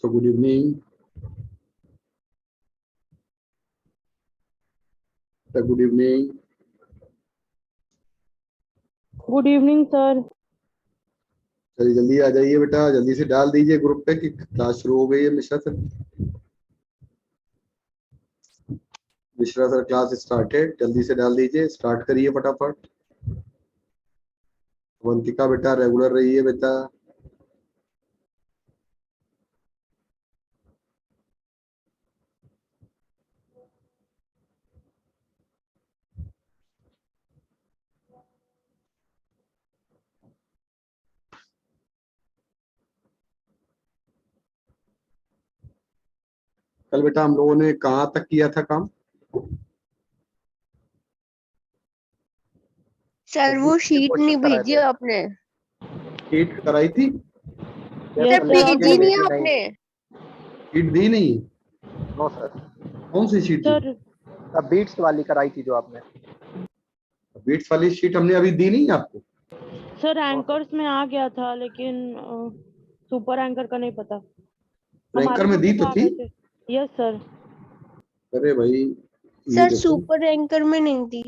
So good evening. Good evening. Good evening sir. चलिए जल्दी आ जाइए बेटा, जल्दी से डाल दीजिए ग्रुप पे कि क्लास शुरू हो गई है। Mishra sir class started. जल्दी से डाल दीजिए, स्टार्ट करिए फटाफट। अवंतिका बेटा रेगुलर रहिए बेटा। कल बेटा हम लोगों ने कहाँ तक किया था काम? सर वो शीट नहीं भेजी आपने। शीट कराई थी? यस सर सर, भेजी नहीं आपने। शीट दी नहीं? No sir. कौन सी शीट थी? सर बीट्स वाली कराई थी जो आपने। बीट्स वाली शीट हमने अभी दी नहीं आपको। सर एंकर्स में आ गया था लेकिन सुपर एंकर का नहीं पता। एंकर में दी तो थी। Yes sir. अरे भाई ये सर देखो। सुपर एंकर में नहीं थी।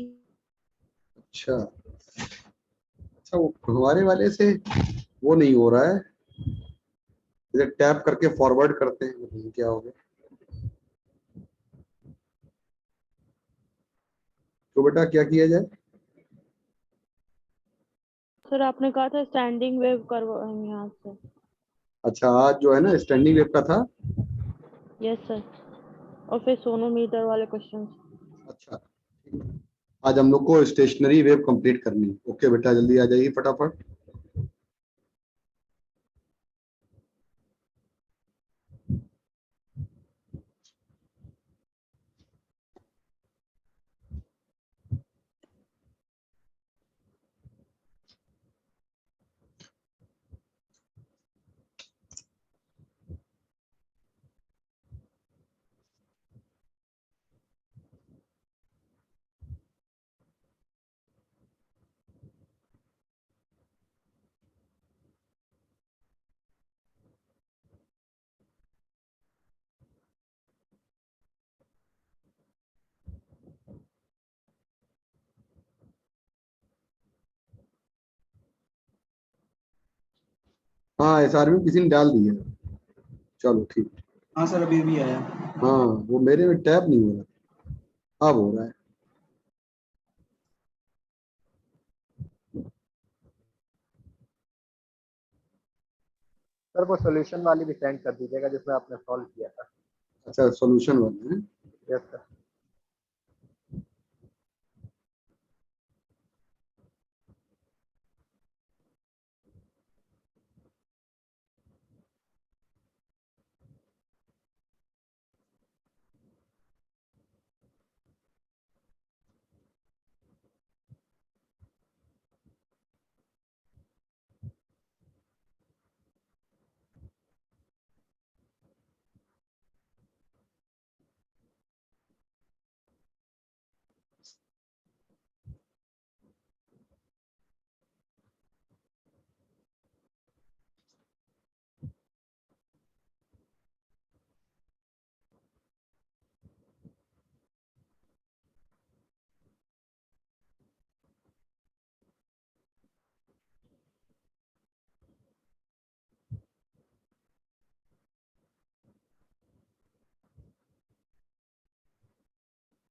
अच्छा अच्छा, वो हमारे वाले से वो नहीं हो रहा है। इधर टैप करके फॉरवर्ड करते हैं, बताइए क्या हो गया। तो बेटा क्या किया जाए? सर आपने कहा था स्टैंडिंग वेव करवाएंगे यहाँ से। अच्छा आज जो है ना स्टैंडिंग वेव का था। यस सर, और फिर सोनोमीटर वाले क्वेश्चन। अच्छा आज हम लोग को स्टेशनरी वेव कंप्लीट करनी है। ओके बेटा जल्दी आ जाइए फटाफट। हाँ एसआरबी किसी ने डाल दिया। चलो ठीक। हाँ सर अभी भी आया। हाँ वो मेरे में टैप नहीं हो रहा, अब हो रहा है। सर वो सॉल्यूशन वाली भी सेंड कर दीजिएगा जिसमें आपने सॉल्व किया था। अच्छा सॉल्यूशन वाला है। Yes sir.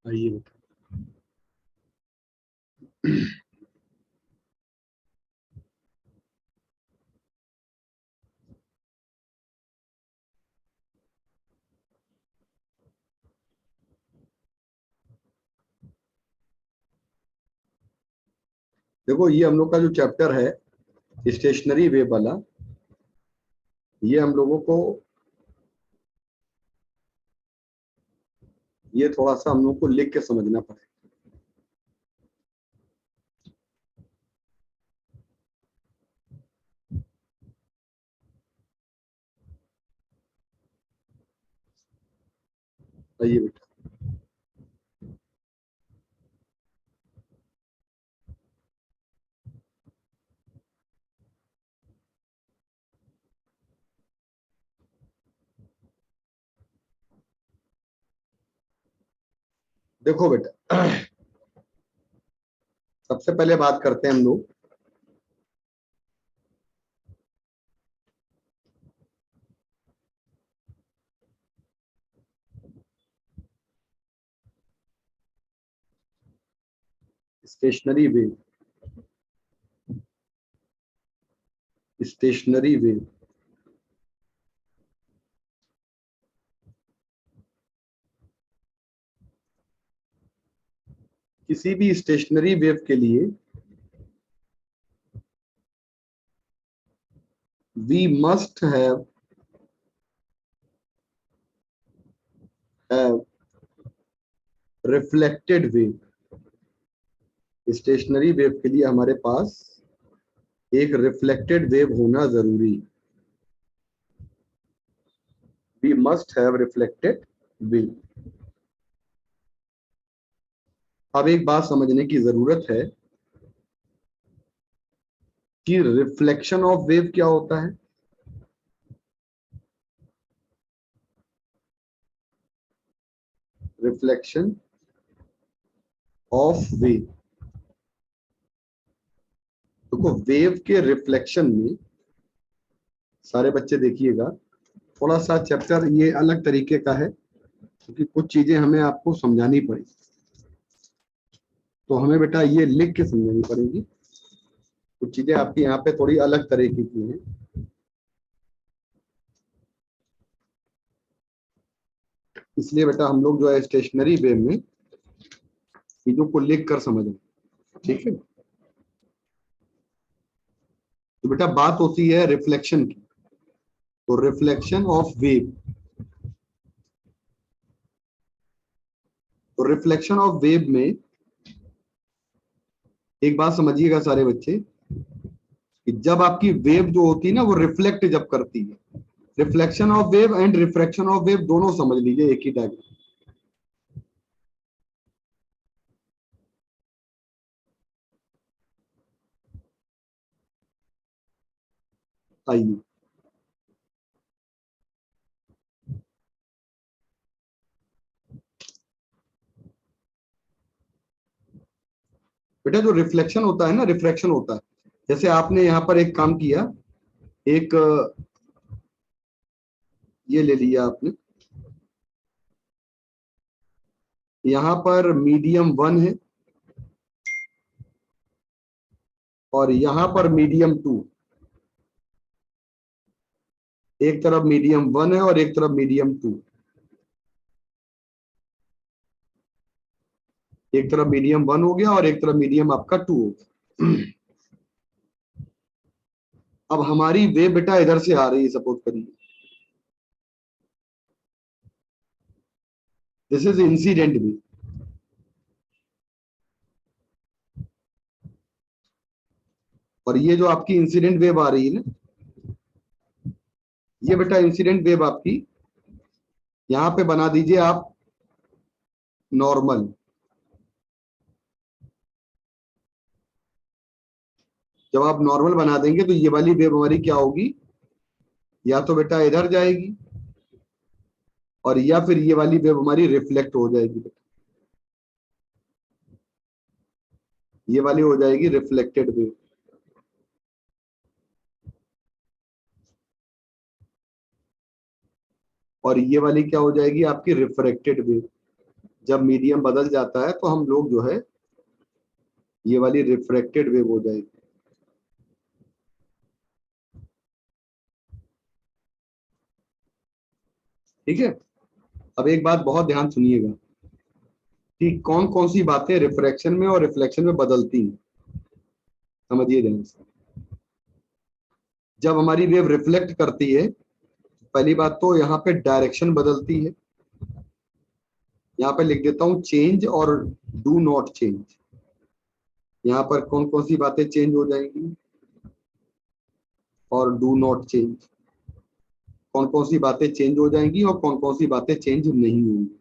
आइए बेटा। देखो ये हम लोग का जो चैप्टर है स्टेशनरी वेव वाला, ये हम लोगों को ये थोड़ा सा हम लोग को लिख के समझना पड़ेगा। आइए बेटा। देखो बेटा, सबसे पहले बात करते हैं हम लोग स्टेशनरी वेव। स्टेशनरी वेव किसी भी स्टेशनरी वेव के लिए we must have reflected wave. Stationary wave के लिए हमारे पास एक रिफ्लेक्टेड वेव होना जरूरी। we must have reflected wave। अब एक बात समझने की जरूरत है कि रिफ्लेक्शन ऑफ वेव क्या होता है। रिफ्लेक्शन ऑफ वेव, देखो वेव के रिफ्लेक्शन में, सारे बच्चे देखिएगा, थोड़ा सा चैप्टर ये अलग तरीके का है क्योंकि कुछ चीजें हमें आपको समझानी पड़ेगी, तो हमें बेटा ये लिख के समझानी पड़ेगी। कुछ चीजें आपकी यहाँ पे थोड़ी अलग तरीके की हैं, इसलिए बेटा हम लोग जो है स्टेशनरी वेव में चीजों को लिख कर समझें, ठीक है। तो बेटा बात होती है रिफ्लेक्शन की, तो रिफ्लेक्शन ऑफ वेव, तो रिफ्लेक्शन ऑफ वेव में एक बात समझिएगा सारे बच्चे कि जब आपकी वेव जो होती है ना वो रिफ्लेक्ट जब करती है, reflection of wave and refraction of wave दोनों समझ लीजिए एक ही डायग्राम। आइए बेटा, जो रिफ्लेक्शन होता है ना, रिफ्रैक्शन होता है, जैसे आपने यहां पर एक काम किया, एक ये ले लिया आपने, यहां पर मीडियम 1 है और यहां पर मीडियम 2, एक तरफ मीडियम 1 है और एक तरफ मीडियम 2, एक तरफ मीडियम 1 हो गया और एक तरफ मीडियम आपका 2 हो गया। अब हमारी वेव बेटा इधर से आ रही है, सपोज करिए दिस इज इंसिडेंट वेव, और ये जो आपकी इंसिडेंट वेव आ रही है ना, ये बेटा इंसिडेंट वेव आपकी यहां पे बना दीजिए आप नॉर्मल। जब आप नॉर्मल बना देंगे तो ये वाली वेव हमारी क्या होगी, या तो बेटा इधर जाएगी और या फिर ये वाली वेव हमारी रिफ्लेक्ट हो जाएगी बेटा, ये वाली हो जाएगी रिफ्लेक्टेड वेव। और ये वाली क्या हो जाएगी आपकी रिफ्रैक्टेड वेव। जब मीडियम बदल जाता है तो हम लोग जो है ये वाली रिफ्रैक्टेड वेव हो जाएगी। ठीक है, अब एक बात बहुत ध्यान सुनिएगा कि कौन कौन सी बातें रिफ्रैक्शन में और रिफ्लेक्शन में बदलती हैं, समझिए ध्यान से। जब हमारी वेव रिफ्लेक्ट करती है, पहली बात तो यहाँ पे डायरेक्शन बदलती है, यहाँ पे लिख देता हूं चेंज और डू नॉट चेंज। यहाँ पर कौन कौन सी बातें चेंज हो जाएंगी और डू नॉट चेंज, कौन कौन सी बातें चेंज हो जाएंगी और कौन कौन सी बातें चेंज नहीं होंगी।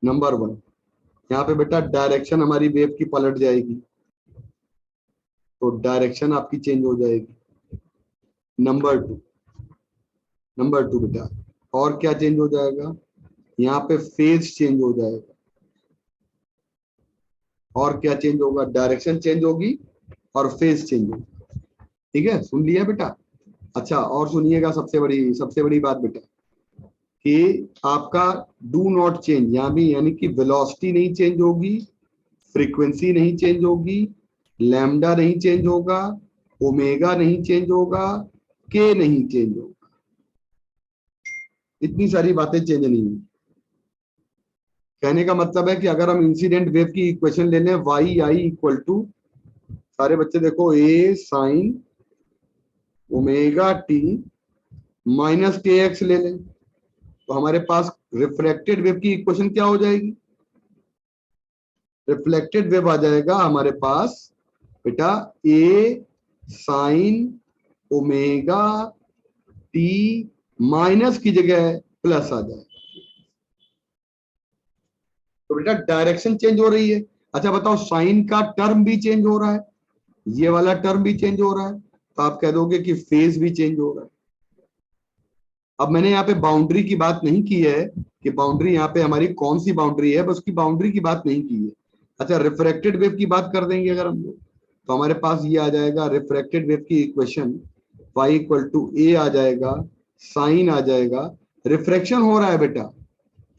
नंबर 1, यहाँ पे बेटा डायरेक्शन हमारी वेव की पलट जाएगी, तो डायरेक्शन आपकी चेंज हो जाएगी। नंबर 2 बेटा, और क्या चेंज हो जाएगा, यहाँ पे फेज चेंज हो जाएगा। और क्या चेंज होगा, डायरेक्शन चेंज होगी और फेज चेंज होगी। ठीक है, सुन लिया बेटा। अच्छा, और सुनिएगा सबसे बड़ी बात बेटा, कि आपका डू नॉट चेंज यहाँ भी, यानी कि वेलोसिटी नहीं चेंज होगी, फ्रीक्वेंसी नहीं चेंज होगी, लैम्डा नहीं चेंज होगा, ओमेगा नहीं चेंज होगा, के नहीं चेंज होगा। इतनी सारी बातें चेंज नहीं होंगी। कहने का मतलब है कि अगर हम इंसिडेंट वेव की इक्वेशन ले लें, वाई आई इक्वल टू, सारे बच्चे देखो, ए sine omega T minus K x ले लें, तो हमारे पास रिफ्लेक्टेड वेव की इक्वेशन क्या हो जाएगी, रिफ्लेक्टेड वेव आ जाएगा हमारे पास बेटा ए साइन ओमेगा टी माइनस की जगह प्लस आ जाएगा। तो बेटा डायरेक्शन चेंज हो रही है। अच्छा बताओ, साइन का टर्म भी चेंज हो रहा है, ये वाला टर्म भी चेंज हो रहा है, तो आप कह दोगे कि फेज भी चेंज हो रहा है। अब मैंने यहाँ पे बाउंड्री की बात नहीं की है कि बाउंड्री यहाँ पे हमारी कौन सी बाउंड्री है, बस की बाउंड्री की बात नहीं की है। अच्छा, रिफ्रैक्टेड वेव की बात कर देंगे अगर हम लोग, तो हमारे पास ये आ जाएगा रिफ्रैक्टेड वेव की इक्वेशन, y इक्वल टू ए आ जाएगा, साइन आ जाएगा। रिफ्रैक्शन हो रहा है बेटा,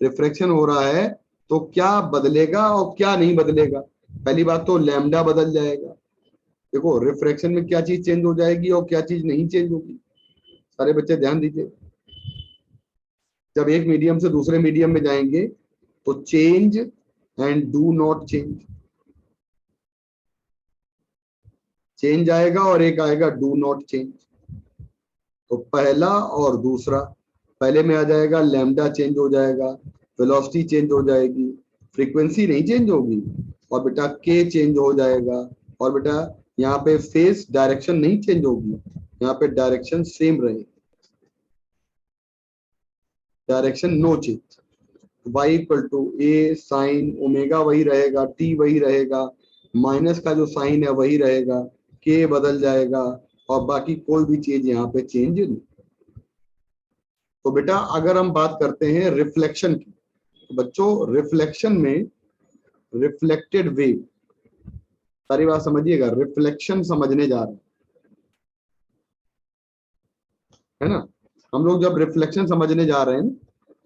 रिफ्रैक्शन हो रहा है, तो क्या बदलेगा और क्या नहीं बदलेगा। पहली बात तो लैम्डा बदल जाएगा। देखो रिफ्रैक्शन में क्या चीज चेंज हो जाएगी और क्या चीज नहीं चेंज होगी, सारे बच्चे ध्यान दीजिए। जब एक मीडियम से दूसरे मीडियम में जाएंगे तो change and do not change, change आएगा और एक आएगा डू नॉट चेंज। तो पहला और दूसरा, पहले में आ जाएगा लैम्डा चेंज हो जाएगा, वेलोसिटी चेंज हो जाएगी, फ्रीक्वेंसी नहीं चेंज होगी, और बेटा के चेंज हो जाएगा, और बेटा यहाँ पे फेस डायरेक्शन नहीं चेंज होगी, यहाँ पे डायरेक्शन सेम रहेगी, direction no change. y equal to A sine omega वही रहेगा, t वही रहेगा, माइनस का जो साइन है वही रहेगा, k बदल जाएगा, और बाकी कोई भी चीज यहाँ पे चेंज नहीं। तो बेटा अगर हम बात करते हैं रिफ्लेक्शन की, तो बच्चों रिफ्लेक्शन में रिफ्लेक्टेड वेव, सारी बात समझिएगा, रिफ्लेक्शन समझने जा रहे हैं, है ना। हम लोग जब रिफ्लेक्शन समझने जा रहे हैं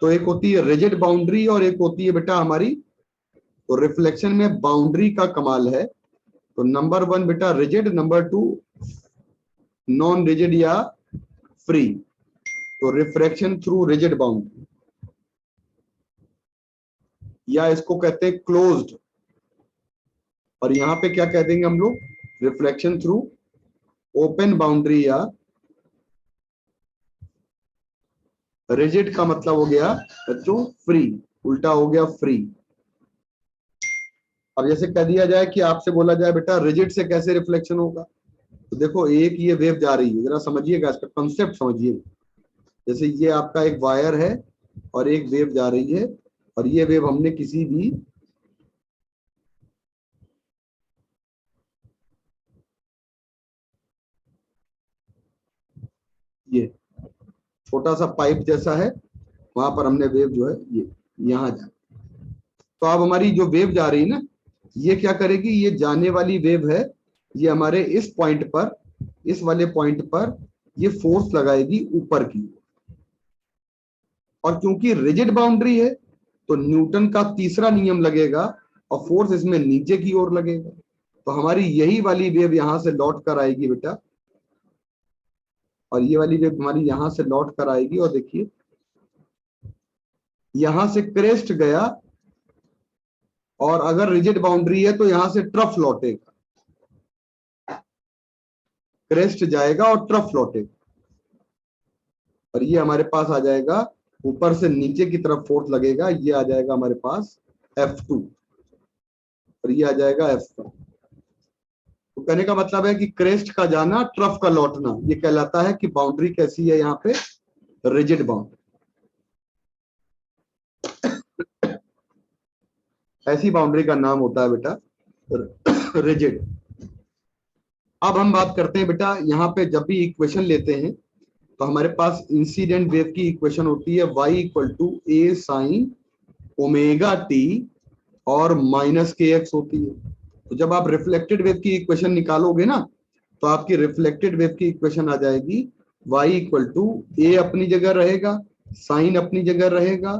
तो एक होती है रिजिड बाउंड्री और एक होती है बेटा हमारी, तो रिफ्लेक्शन में बाउंड्री का कमाल है। तो नंबर 1 बेटा रिजिड, नंबर 2 नॉन रिजिड या फ्री। तो रिफ्रैक्शन थ्रू रिजिड बाउंड्री, या इसको कहते हैं क्लोज्ड, और यहां पे क्या कह देंगे हम लोग, रिफ्लेक्शन थ्रू ओपन बाउंड्री, या रिजिड का मतलब हो गया बच्चों फ्री, उल्टा हो गया फ्री। अब जैसे कह दिया जाए कि आपसे बोला जाए बेटा रिजिड से कैसे रिफ्लेक्शन होगा, तो देखो एक ये वेव जा रही है, जरा समझिएगा, इसका कंसेप्ट समझिए। जैसे ये आपका एक वायर है और एक वेव जा रही है, और ये वेव हमने किसी भी ये छोटा सा पाइप जैसा है, वहां पर हमने वेव जो है ये यहां जा, तो अब हमारी जो वेव जा रही है ना, ये क्या करेगी, ये जाने वाली वेव है, ये हमारे इस पॉइंट पर, इस वाले पॉइंट पर ये फोर्स लगाएगी ऊपर की, और क्योंकि रिजिड बाउंड्री है तो न्यूटन का तीसरा नियम लगेगा और फोर्स इसमें नीचे की ओर लगेगा। तो हमारी यही वाली वेव यहां से लौट कर आएगी बेटा, और ये वाली वेव हमारी यहां से लौट कर आएगी, और देखिए यहां से क्रेस्ट गया, और अगर रिजिड बाउंड्री है तो यहां से ट्रफ लौटेगा, क्रेस्ट जाएगा और ट्रफ लौटेगा, और ये हमारे पास आ जाएगा ऊपर से नीचे की तरफ फोर्स लगेगा, ये आ जाएगा हमारे पास F2, और ये आ जाएगा F1। तो कहने का मतलब है कि क्रेस्ट का जाना, ट्रफ का लौटना, ये कहलाता है कि बाउंड्री कैसी है यहाँ पे, रिजिड बाउंड्री। ऐसी बाउंड्री का नाम होता है बेटा रिजिड। अब हम बात करते हैं बेटा, यहाँ पे जब भी इक्वेशन लेते हैं तो हमारे पास इंसिडेंट वेव की इक्वेशन होती है y equal to a sine omega T और माइनस के एक्स होती है। तो जब आप रिफ्लेक्टेड वेव की इक्वेशन निकालोगे ना, तो आपकी रिफ्लेक्टेड वेव की इक्वेशन आ जाएगी y इक्वल टू a अपनी जगह रहेगा, साइन अपनी जगह रहेगा,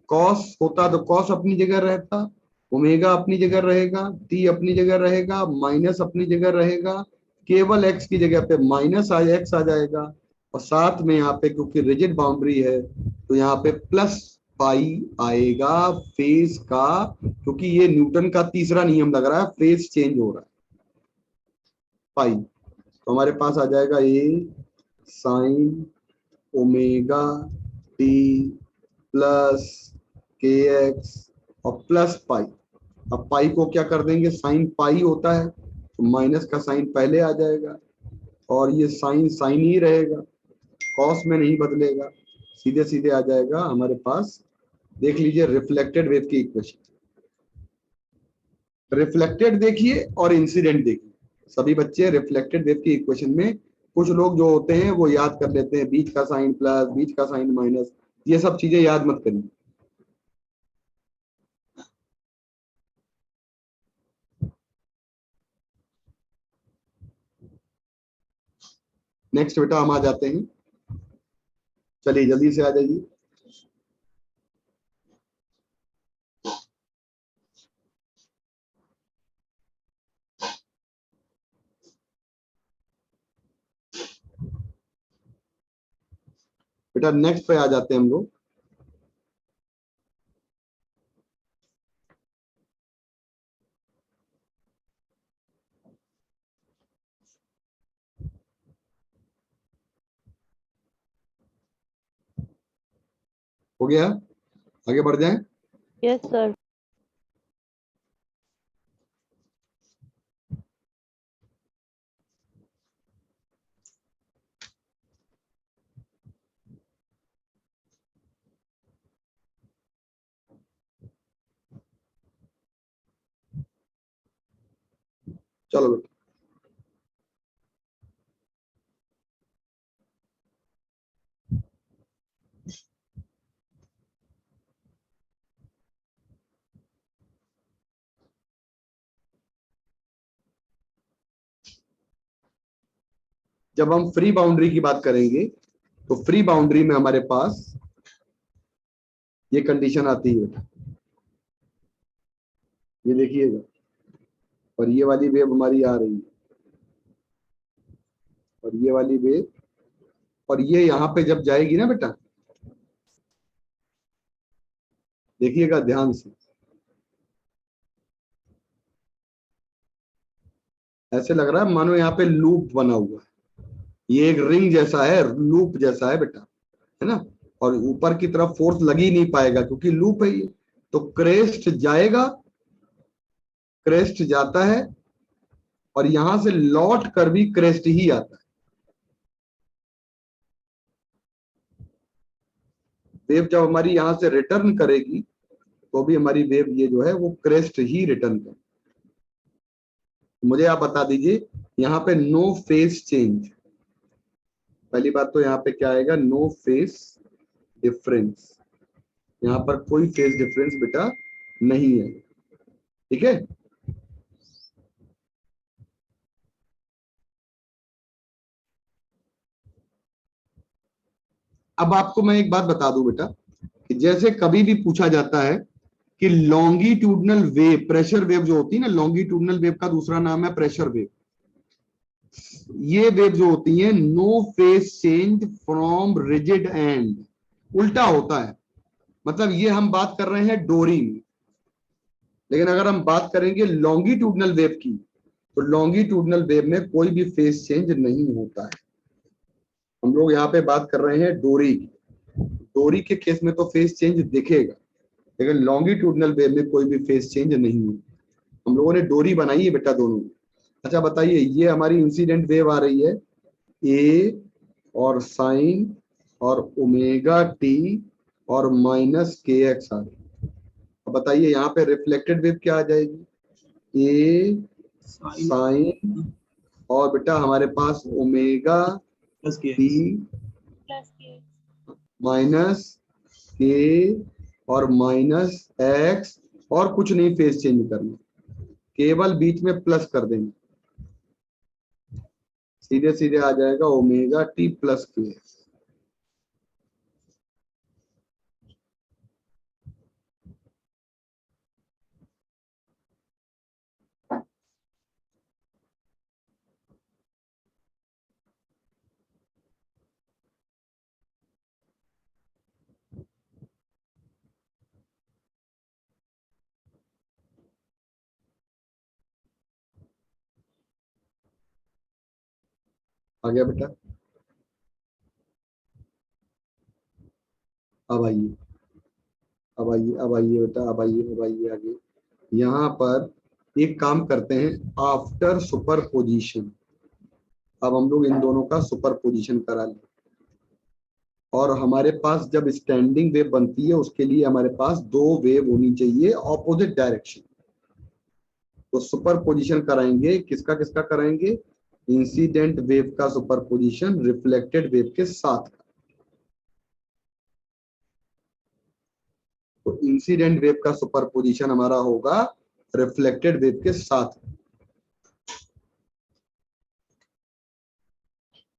कॉस होता तो कॉस अपनी जगह रहता, ओमेगा अपनी जगह रहेगा, टी अपनी जगह रहेगा, माइनस अपनी जगह रहेगा, केवल एक्स की जगह पे माइनस एक्स आ जाएगा, और साथ में यहाँ पे क्योंकि रिजिड बाउंड्री है तो यहाँ पे प्लस पाई आएगा फेज का, क्योंकि ये न्यूटन का तीसरा नियम लग रहा है, फेज चेंज हो रहा है पाई। तो हमारे पास आ जाएगा ए साइन ओमेगा टी प्लस के एक्स और प्लस पाई। अब पाई को क्या कर देंगे, साइन पाई होता है तो माइनस का साइन पहले आ जाएगा, और ये साइन साइन ही रहेगा, कॉस में नहीं बदलेगा, सीधे सीधे आ जाएगा हमारे पास। देख लीजिए रिफ्लेक्टेड वेव की इक्वेशन, रिफ्लेक्टेड देखिए और इंसिडेंट देखिए। सभी बच्चे रिफ्लेक्टेड वेव की इक्वेशन में कुछ लोग जो होते हैं वो याद कर लेते हैं, बीच का साइन प्लस, बीच का साइन माइनस, ये सब चीजें याद मत करिए। नेक्स्ट बेटा हम आ जाते हैं, चलिए जल्दी से आ जाइए। बेटा नेक्स्ट पे आ जाते हैं हम लोग। हो गया, आगे बढ़ जाएं। Yes sir. चलो बेटा, जब हम फ्री बाउंड्री की बात करेंगे तो फ्री बाउंड्री में हमारे पास ये कंडीशन आती है बेटा, ये देखिएगा, और ये वाली वेव हमारी आ रही है, और ये वाली वेव, और ये यहाँ पे जब जाएगी ना बेटा, देखिएगा ध्यान से, ऐसे लग रहा है मानो यहाँ पे लूप बना हुआ है, ये एक रिंग जैसा है, लूप जैसा है बेटा, है ना, और ऊपर की तरफ फोर्स लग ही नहीं पाएगा क्योंकि लूप है ये। तो क्रेस्ट जाएगा, क्रेस्ट जाता है, और यहां से लौट कर भी क्रेस्ट ही आता है। वेव जब हमारी यहां से रिटर्न करेगी तो भी हमारी वेव ये जो है वो क्रेस्ट ही रिटर्न करेगी। मुझे आप बता दीजिए, यहाँ पे नो फेस चेंज, पहली बात तो यहाँ पे क्या आएगा, नो फेस डिफरेंस, यहाँ पर कोई फेस डिफरेंस बेटा नहीं है, ठीक है। अब आपको मैं एक बात बता दूं बेटा, कि जैसे कभी भी पूछा जाता है कि लॉन्गिट्यूडनल वेव, प्रेशर वेव जो होती है ना, लॉन्गिट्यूडनल वेव का दूसरा नाम है प्रेशर वेव, ये वेव जो होती है no phase change from rigid end, उल्टा होता है, मतलब ये हम बात कर रहे हैं डोरी में, लेकिन अगर हम बात करेंगे लॉन्गिट्यूडनल वेव की, तो लॉन्गिट्यूडनल वेव में कोई भी फेस चेंज नहीं होता है। हम लोग यहाँ पे बात कर रहे हैं डोरी की, डोरी के केस में तो फेस चेंज दिखेगा, लेकिन लॉन्गिट्यूडनल वेव में कोई भी फेस चेंज नहीं होता। हम लोगों ने डोरी बनाई है बेटा दोनों। अच्छा बताइए, ये हमारी इंसिडेंट वेव आ रही है ए और साइन और ओमेगा टी और माइनस के एक्स आ रही है। अब बताइए यहाँ पे रिफ्लेक्टेड वेव क्या आ जाएगी, ए साइन और बेटा हमारे पास ओमेगा टी माइनस के और माइनस एक्स, और कुछ नहीं फेस चेंज करना, केवल बीच में प्लस कर देंगे, सीधे सीधे आ जाएगा ओमेगा टी प्लस के। आ गया बेटा? अब आइए, अब आइए, अब आइए बेटा, अब आइए, अब आइए आगे। यहाँ पर एक काम करते हैं, आफ्टर सुपर पोजिशन, अब हम लोग इन दोनों का सुपर पोजिशन करा लें, और हमारे पास जब स्टैंडिंग वेव बनती है उसके लिए हमारे पास दो वेव होनी चाहिए ऑपोजिट डायरेक्शन। तो सुपर पोजिशन कराएंगे, किसका किसका कराएंगे? इंसिडेंट वेव का सुपर पोजिशन रिफ्लेक्टेड वेव के साथ। तो इंसिडेंट वेव का सुपर पोजिशन हमारा होगा रिफ्लेक्टेड वेव के साथ।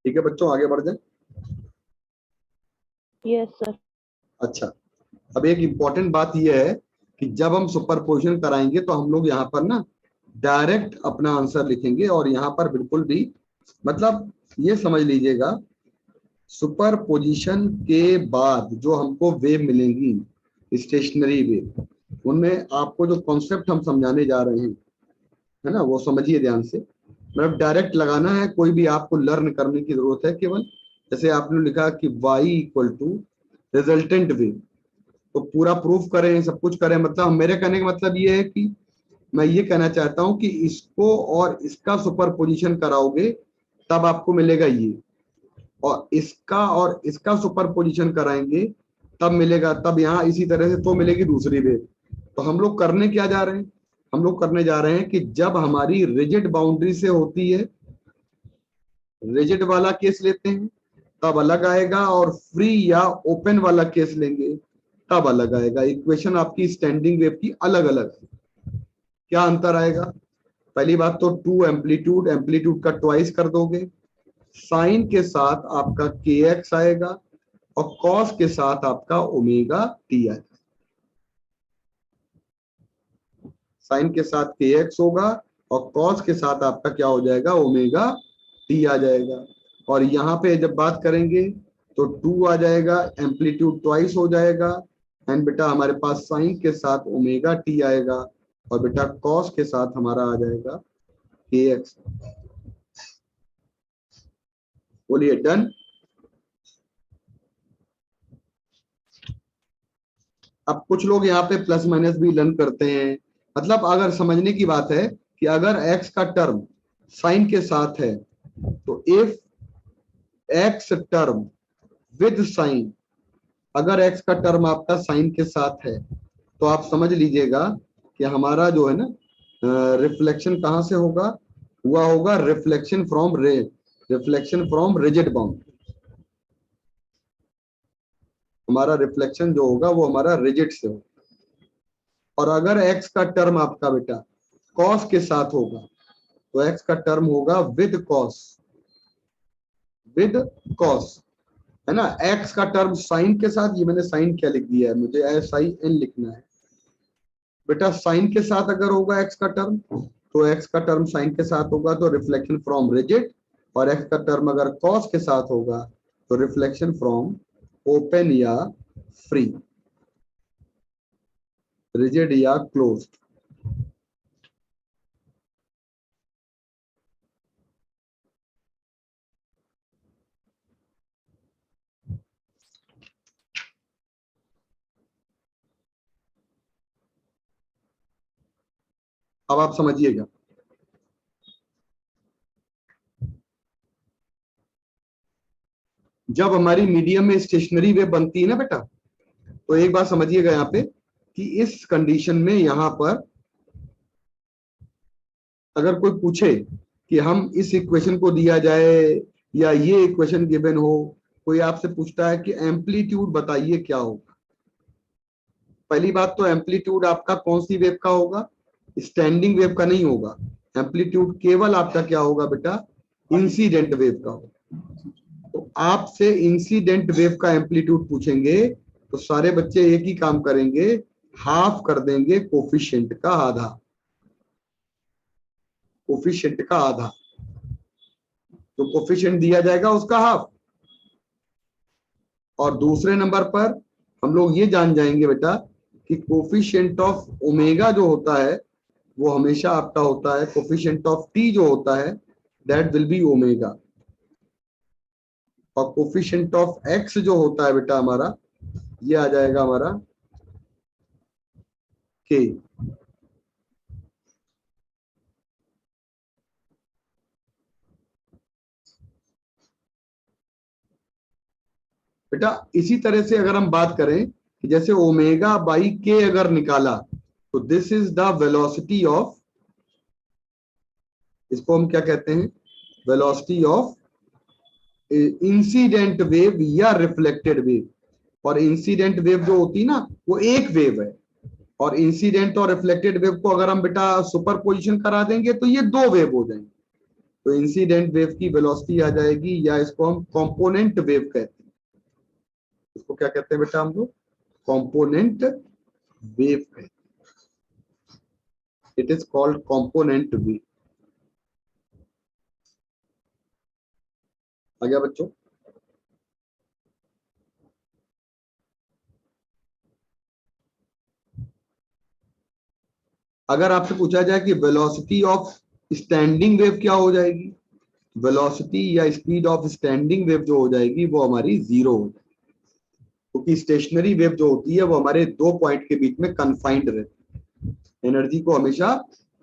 ठीक है बच्चों, आगे बढ़ जाए। Yes sir. अच्छा, अब एक इंपॉर्टेंट बात यह है कि जब हम सुपरपोजिशन कराएंगे तो हम लोग यहाँ पर ना डायरेक्ट अपना आंसर लिखेंगे, और यहाँ पर बिल्कुल भी मतलब ये समझ लीजिएगा, सुपरपोजिशन के बाद जो हमको वेव मिलेंगी स्टेशनरी वेव, उनमें आपको जो कॉन्सेप्ट हम समझाने जा रहे हैं, है ना, वो समझिए ध्यान से। मतलब डायरेक्ट लगाना है, कोई भी आपको लर्न करने की जरूरत है केवल। जैसे आपने लिखा कि y equal to resultant wave, तो पूरा प्रूफ करें, सब कुछ करें, मतलब मेरे कहने का मतलब ये है कि मैं ये कहना चाहता हूं कि इसको और इसका सुपरपोजिशन कराओगे तब आपको मिलेगा ये, और इसका सुपरपोजिशन कराएंगे तब मिलेगा, तब यहाँ इसी तरह से तो मिलेगी दूसरी वेव। तो हम लोग करने क्या जा रहे हैं? हम लोग करने जा रहे हैं कि जब हमारी रिजिड बाउंड्री से होती है, रिजिड वाला केस लेते हैं तब अलग आएगा, और फ्री या ओपन वाला केस लेंगे तब अलग आएगा। इक्वेशन आपकी स्टैंडिंग वेव की अलग अलग है। क्या अंतर आएगा? पहली बात तो टू एम्पलीट्यूड, एम्पलीट्यूड का ट्वाइस कर दोगे, साइन के साथ आपका के एक्स आएगा, और कॉस के साथ आपका ओमेगा टी आएगा। साइन के साथ के एक्स होगा और कॉस के साथ आपका क्या हो जाएगा? ओमेगा टी आ जाएगा। और यहाँ पे जब बात करेंगे तो 2 आ जाएगा, एम्पलीट्यूड ट्वाइस हो जाएगा, एंड बेटा हमारे पास साइन के साथ ओमेगा टी आएगा, और बेटा कॉस के साथ हमारा आ जाएगा के एक्स। बोलिए डन। अब कुछ लोग यहाँ पे प्लस माइनस भी लर्न करते हैं, मतलब अगर समझने की बात है कि अगर x का टर्म साइन के साथ है तो if x term with sine, अगर x का टर्म आपका साइन के साथ है तो आप समझ लीजिएगा कि हमारा जो है ना रिफ्लेक्शन कहां से होगा? हुआ होगा रिफ्लेक्शन फ्रॉम रिजिड बाउंड। हमारा रिफ्लेक्शन जो होगा वो हमारा रिजिड से होगा। और अगर x का टर्म आपका बेटा कॉस के साथ होगा तो x का टर्म होगा विद कॉस, है ना। x का टर्म साइन के साथ, ये मैंने साइन क्या लिख दिया है, मुझे SIN लिखना है बेटा। साइन के साथ अगर होगा x का टर्म, तो x का टर्म साइन के साथ होगा तो रिफ्लेक्शन फ्रॉम रिजिड, और x का टर्म अगर कॉस के साथ होगा तो रिफ्लेक्शन फ्रॉम ओपन या फ्री, रिजिड या क्लोज्ड। अब आप समझिएगा, जब हमारी मीडियम में स्टेशनरी वेव बनती है ना बेटा, तो एक बात समझिएगा यहाँ पे कि इस कंडीशन में यहाँ पर अगर कोई पूछे कि हम इस इक्वेशन को दिया जाए या ये इक्वेशन गिवन हो, कोई आपसे पूछता है कि एम्पलीट्यूड बताइए क्या होगा, पहली बात तो एम्पलीट्यूड आपका कौन सी वेव का होगा, स्टैंडिंग वेव का नहीं होगा। एम्पलीट्यूड केवल आपका क्या होगा बेटा, इंसिडेंट वेव का होगा। तो आपसे इंसिडेंट वेव का एम्पलीट्यूड पूछेंगे तो सारे बच्चे एक ही काम करेंगे, हाफ कर देंगे कोफिशिएंट का आधा, कोफिशिएंट का आधा, तो कोफिशिएंट दिया जाएगा उसका हाफ। और दूसरे नंबर पर हम लोग ये जान जाएंगे बेटा कि कोफिशिएंट ऑफ ओमेगा जो होता है वो हमेशा आपका होता है, कोफिशिएंट ऑफ टी जो होता है दैट विल बी ओमेगा, और कोफिशिएंट ऑफ एक्स जो होता है बेटा हमारा ये आ जाएगा हमारा के। बेटा इसी तरह से अगर हम बात करें कि जैसे ओमेगा बाई के अगर निकाला तो this is the velocity of, इसको हम क्या कहते हैं, वेलोसिटी ऑफ इंसिडेंट वेव या रिफ्लेक्टेड वेव। और इंसिडेंट वेव जो होती है ना वो एक वेव है, और इंसिडेंट और रिफ्लेक्टेड वेव को अगर हम बेटा सुपर पोजिशन करा देंगे तो ये दो वेव हो जाएंगे। तो इंसिडेंट वेव की वेलोसिटी आ जाएगी, या इसको हम कंपोनेंट वेव कहते हैं, इसको क्या कहते हैं बेटा हम लोग, कंपोनेंट वेव कहते हैं, it is called component wave. आ गया बच्चों? अगर आपसे पूछा जाए कि वेलोसिटी ऑफ स्टैंडिंग वेव क्या हो जाएगी, वेलोसिटी या स्पीड ऑफ स्टैंडिंग वेव जो हो जाएगी वो हमारी जीरो हो जाएगी, क्योंकि स्टेशनरी वेव जो होती है वो हमारे दो पॉइंट के बीच में कन्फाइंड रहती है, एनर्जी को हमेशा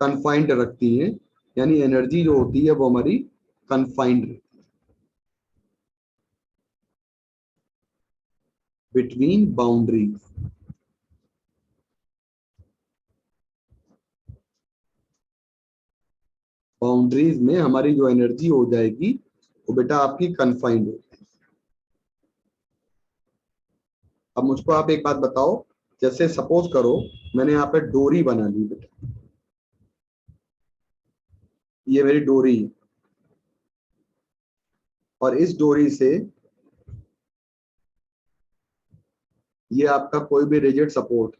कन्फाइंड रखती है, यानी एनर्जी जो होती है वो हमारी कन्फाइंड रहती है बिटवीन बाउंड्रीज। बाउंड्रीज में हमारी जो एनर्जी हो जाएगी वो बेटा आपकी कन्फाइंड होगी। अब मुझको आप एक बात बताओ, जैसे सपोज करो मैंने यहाँ पे डोरी बना ली बेटा, ये मेरी डोरी है, और इस डोरी से ये आपका कोई भी रिजिड सपोर्ट,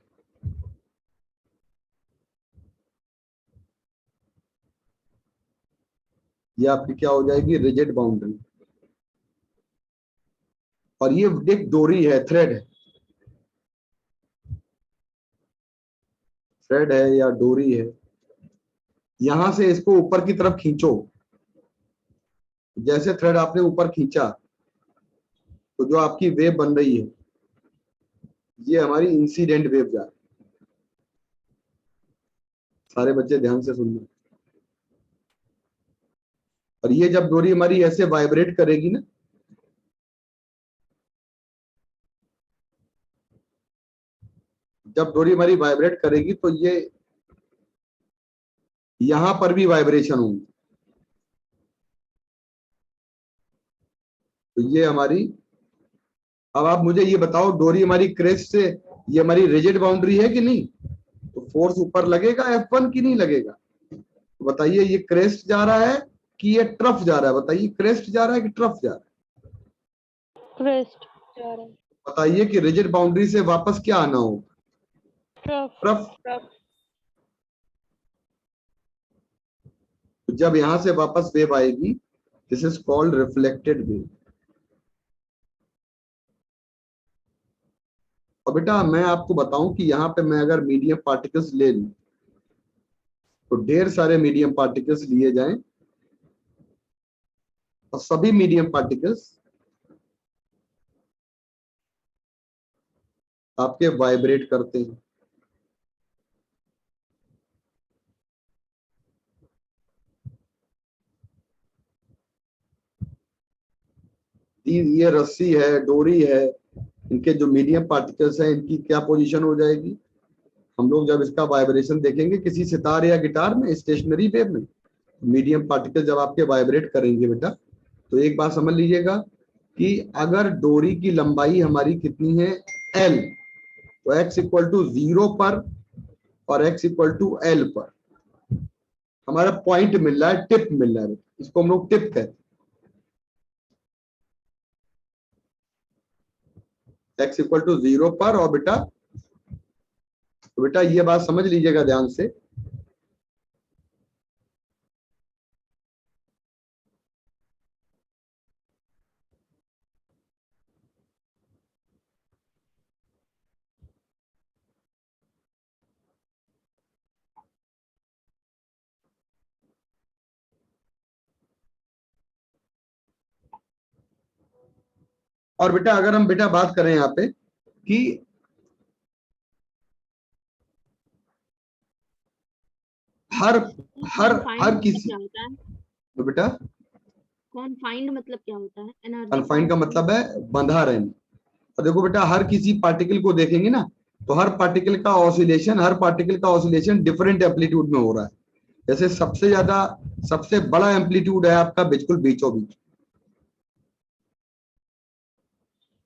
ये आपकी क्या हो जाएगी, रिजिड बाउंड्री। और ये एक डोरी है, थ्रेड है, थ्रेड है या डोरी है, यहां से इसको ऊपर की तरफ खींचो, जैसे थ्रेड आपने ऊपर खींचा तो जो आपकी वेव बन रही है ये हमारी इंसिडेंट वेव जा रही है। सारे बच्चे ध्यान से सुनना, और ये जब डोरी हमारी ऐसे वाइब्रेट करेगी ना, जब डोरी हमारी वाइब्रेट करेगी तो ये यहां पर भी वाइब्रेशन होगी, तो ये हमारी, अब आप मुझे ये बताओ डोरी हमारी क्रेस्ट से, ये हमारी रिजिड बाउंड्री है कि नहीं, तो फोर्स ऊपर लगेगा F1 की नहीं लगेगा, तो बताइए ये क्रेस्ट जा रहा है कि ये ट्रफ जा रहा है, बताइए क्रेस्ट जा रहा है कि ट्रफ जा रहा है, क्रेस्ट जा रहा है, बताइए कि रिजिड बाउंड्री से वापस क्या आना होगा, ट्रफ। ट्रफ। जब यहां से वापस वेव आएगी this is called reflected wave. और बेटा मैं आपको बताऊं कि यहाँ पे मैं अगर मीडियम पार्टिकल्स ले लूं तो ढेर सारे मीडियम पार्टिकल्स लिए जाएं, और सभी मीडियम पार्टिकल्स आपके वाइब्रेट करते हैं, ये रस्सी है, डोरी है, इनके जो मीडियम पार्टिकल्स हैं इनकी क्या पोजीशन हो जाएगी, हम लोग जब इसका वाइब्रेशन देखेंगे किसी सितार या गिटार में स्टेशनरी वेव में, मीडियम पार्टिकल जब आपके वाइब्रेट करेंगे बेटा तो एक बात समझ लीजिएगा कि अगर डोरी की लंबाई हमारी कितनी है L, तो x इक्वल टू 0 पर और x इक्वल टू L पर हमारा पॉइंट मिल रहा है, टिप मिल रहा है, इसको हम लोग टिप कहते हैं। x इक्वल टू 0 पर और बेटा, तो बेटा ये बात समझ लीजिएगा ध्यान से, और बेटा अगर हम बेटा बात करें यहाँ पे कि हर हर हर किसी, क्या होता है? तो बेटा कॉन्फाइंड मतलब क्या होता है? एनर्जी कन्फाइंड का मतलब है बंधा रहना। और देखो बेटा हर किसी पार्टिकल को देखेंगे ना, तो हर पार्टिकल का ऑसिलेशन डिफरेंट एम्पलीट्यूड में हो रहा है। जैसे सबसे बड़ा एम्पलीट्यूड है आपका बिल्कुल बीचों बीच,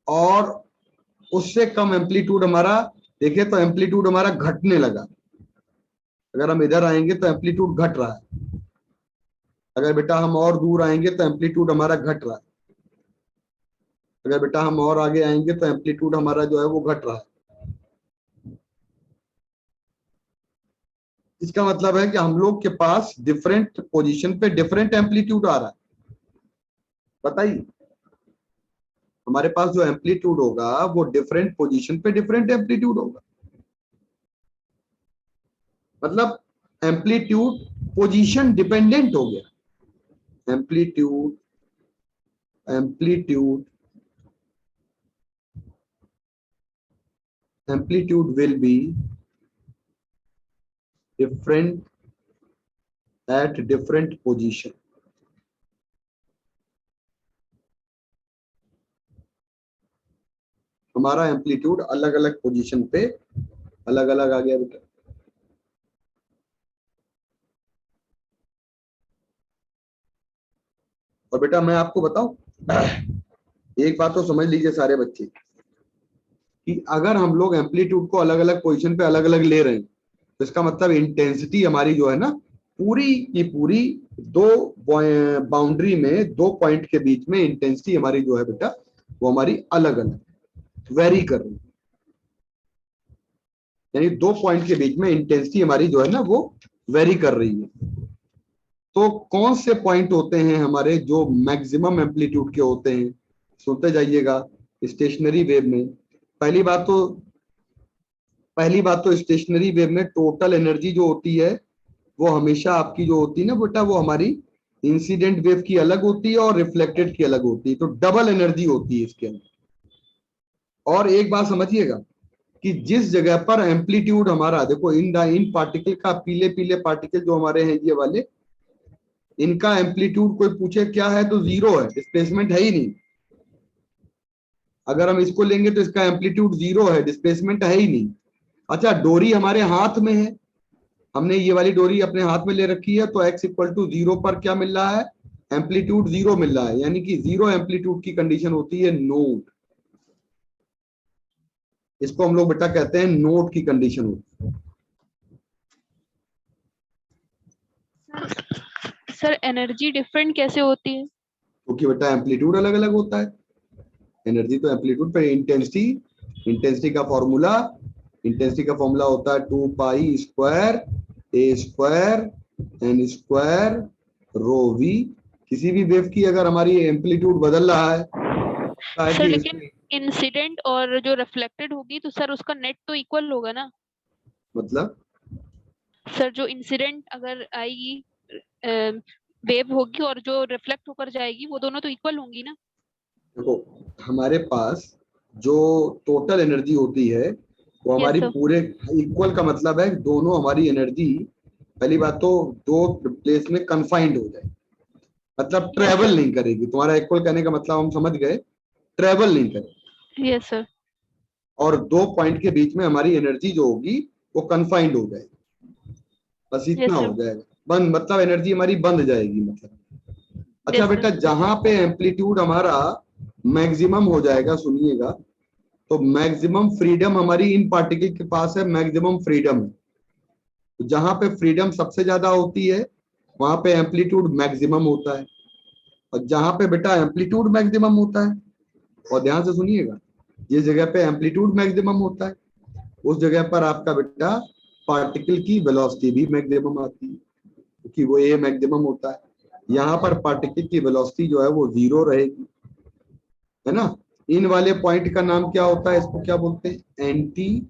और उससे कम एम्पलीट्यूड हमारा, देखिए तो एम्पलीट्यूड हमारा घटने लगा। अगर हम इधर आएंगे तो एम्पलीट्यूड घट रहा है, अगर बेटा हम और दूर आएंगे तो एम्पलीट्यूड हमारा घट रहा है, अगर बेटा हम और आगे आएंगे तो एम्पलीट्यूड हमारा जो है वो घट रहा है। इसका मतलब है कि हम लोग के पास डिफरेंट पोजीशन पे डिफरेंट एम्पलीट्यूड आ रहा है। बताइए, हमारे पास जो एम्पलीट्यूड होगा वो डिफरेंट पोजीशन पे डिफरेंट एम्पलीट्यूड होगा। मतलब एम्पलीट्यूड पोजीशन डिपेंडेंट हो गया। Amplitude amplitude amplitude will be different at different position. हमारा एम्पलीट्यूड अलग अलग पोजीशन पे अलग अलग आ गया बेटा। और बेटा मैं आपको बताऊं, एक बात तो समझ लीजिए सारे बच्चे, कि अगर हम लोग एम्पलीट्यूड को अलग अलग पोजीशन पे अलग अलग ले रहे हैं, तो इसका मतलब इंटेंसिटी हमारी जो है ना, पूरी की पूरी दो बाउंड्री में, दो पॉइंट के बीच में इंटेंसिटी हमारी जो है बेटा, वो हमारी अलग अलग वेरी कर रही है। यानी दो पॉइंट के बीच में इंटेंसिटी हमारी जो है ना वो वेरी कर रही है। तो कौन से पॉइंट होते हैं हमारे जो मैक्सिमम एम्पलीट्यूड के होते हैं? सुनते जाइएगा। स्टेशनरी वेव में पहली बात तो स्टेशनरी वेव में टोटल एनर्जी जो होती है वो हमेशा आपकी जो होती है ना बेटा, वो हमारी इंसिडेंट वेव की अलग होती है और रिफ्लेक्टेड की अलग होती है, तो डबल एनर्जी होती है इसके अंदर। और एक बात समझिएगा कि जिस जगह पर एम्पलीट्यूड हमारा, देखो इन पार्टिकल का, पीले पीले पार्टिकल जो हमारे हैं ये वाले, इनका एम्पलीट्यूड कोई पूछे क्या है तो 0 है, डिस्प्लेसमेंट है ही नहीं। अगर हम इसको लेंगे तो इसका एम्पलीट्यूड 0 है, डिस्प्लेसमेंट है ही नहीं। अच्छा, डोरी हमारे हाथ में है, हमने ये वाली डोरी अपने हाथ में ले रखी है, तो x इक्वल टू 0 पर क्या मिल रहा है? एम्पलीट्यूड 0 मिल रहा है, यानी कि 0 एम्पलीट्यूड की कंडीशन होती है नोड। इसको हम लोग बेटा कहते हैं नोड की कंडीशन होती है। सर एनर्जी डिफरेंट कैसे होती है? क्योंकि बेटा एम्पलीट्यूड अलग अलग होता है। एनर्जी तो एम्पलीट्यूड पे, इंटेंसिटी का फॉर्मूला होता है 2 pi square A square n square rho v. किसी भी वेव की अगर हमारी एम्पलीट्यूड बदल रहा है सर लेकिन इंसिडेंट और जो रिफ्लेक्टेड होगी तो सर उसका नेट तो इक्वल होगा ना? मतलब सर जो इंसिडेंट अगर आएगी वेव होगी और जो रिफ्लेक्ट होकर जाएगी वो दोनों तो इक्वल होंगी ना? देखो, हमारे पास जो टोटल एनर्जी होती है वो हमारी पूरे इक्वल का मतलब है दोनों हमारी एनर्जी, पहली बात तो दो प्लेस में कन्फाइंड हो जाए, मतलब ट्रेवल नहीं करेगी। तुम्हारा इक्वल कहने का मतलब हम समझ गए, ट्रेवल नहीं करेगी। Yes sir. और दो पॉइंट के बीच में हमारी एनर्जी जो होगी वो कन्फाइंड हो जाएगी, बस इतना हो जाएगा। बंद मतलब एनर्जी हमारी बंद जाएगी मतलब। अच्छा बेटा, जहां पे एम्पलीट्यूड हमारा मैक्सिमम हो जाएगा, सुनिएगा। तो मैक्सिमम फ्रीडम हमारी इन पार्टिकल के पास है, मैक्सिमम फ्रीडम है। तो जहां पे फ्रीडम सबसे ज्यादा होती है वहां पे एम्पलीट्यूड मैक्सिमम होता है, और जहां पे बेटा एम्पलीट्यूड मैक्सिमम होता है, और ध्यान से सुनिएगा, जिस जगह पे एम्पलीट्यूड मैक्सिमम होता है उस जगह पर आपका बेटा पार्टिकल की वेलोसिटी भी मैक्सिमम आती है, क्योंकि वो ए मैक्सिमम होता है। यहाँ पर पार्टिकल की वेलोसिटी जो है वो 0 रहेगी, है ना। इन वाले पॉइंट का नाम क्या होता है, इसको क्या बोलते हैं, एंटी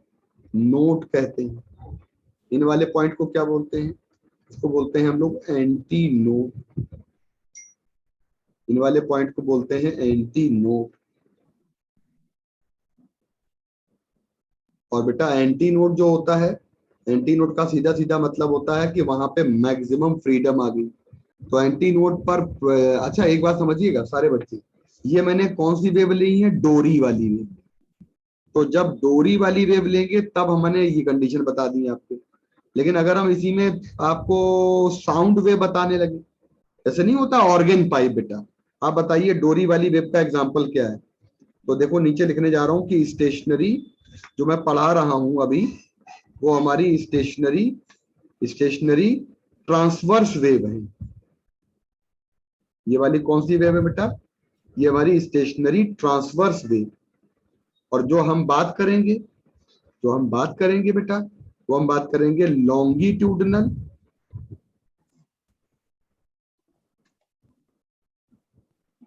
नोड कहते हैं। इन वाले पॉइंट को क्या बोलते हैं, इसको बोलते हैं हम लोग एंटी नोड। इन वाले पॉइंट को बोलते हैं एंटी नोड। और बेटा एंटी नोड जो होता है, एंटी नोड का सीधा सीधा मतलब होता है कि वहां पे मैक्सिमम फ्रीडम आ गई। तो एंटी नोड पर अच्छा एक बात समझिएगा सारे बच्चे, ये मैंने कौन सी वेव ली है, डोरी वाली वेव। तो जब डोरी वाली वेव लेंगे तब हमने ये कंडीशन बता दी आपको। लेकिन अगर हम इसी में आपको साउंड वेव बताने लगे, ऐसे नहीं होता ऑर्गन पाइप, बेटा आप बताइए डोरी वाली वेव का एग्जांपल क्या है। तो देखो नीचे लिखने जा रहा हूं कि स्टेशनरी जो मैं पढ़ा रहा हूं अभी, वो हमारी स्टेशनरी ट्रांसवर्स वेव है। ये वाली कौन सी वेव है बेटा, ये हमारी स्टेशनरी ट्रांसवर्स वेव। और जो हम बात करेंगे बेटा, वो हम बात करेंगे लॉन्गिट्यूडनल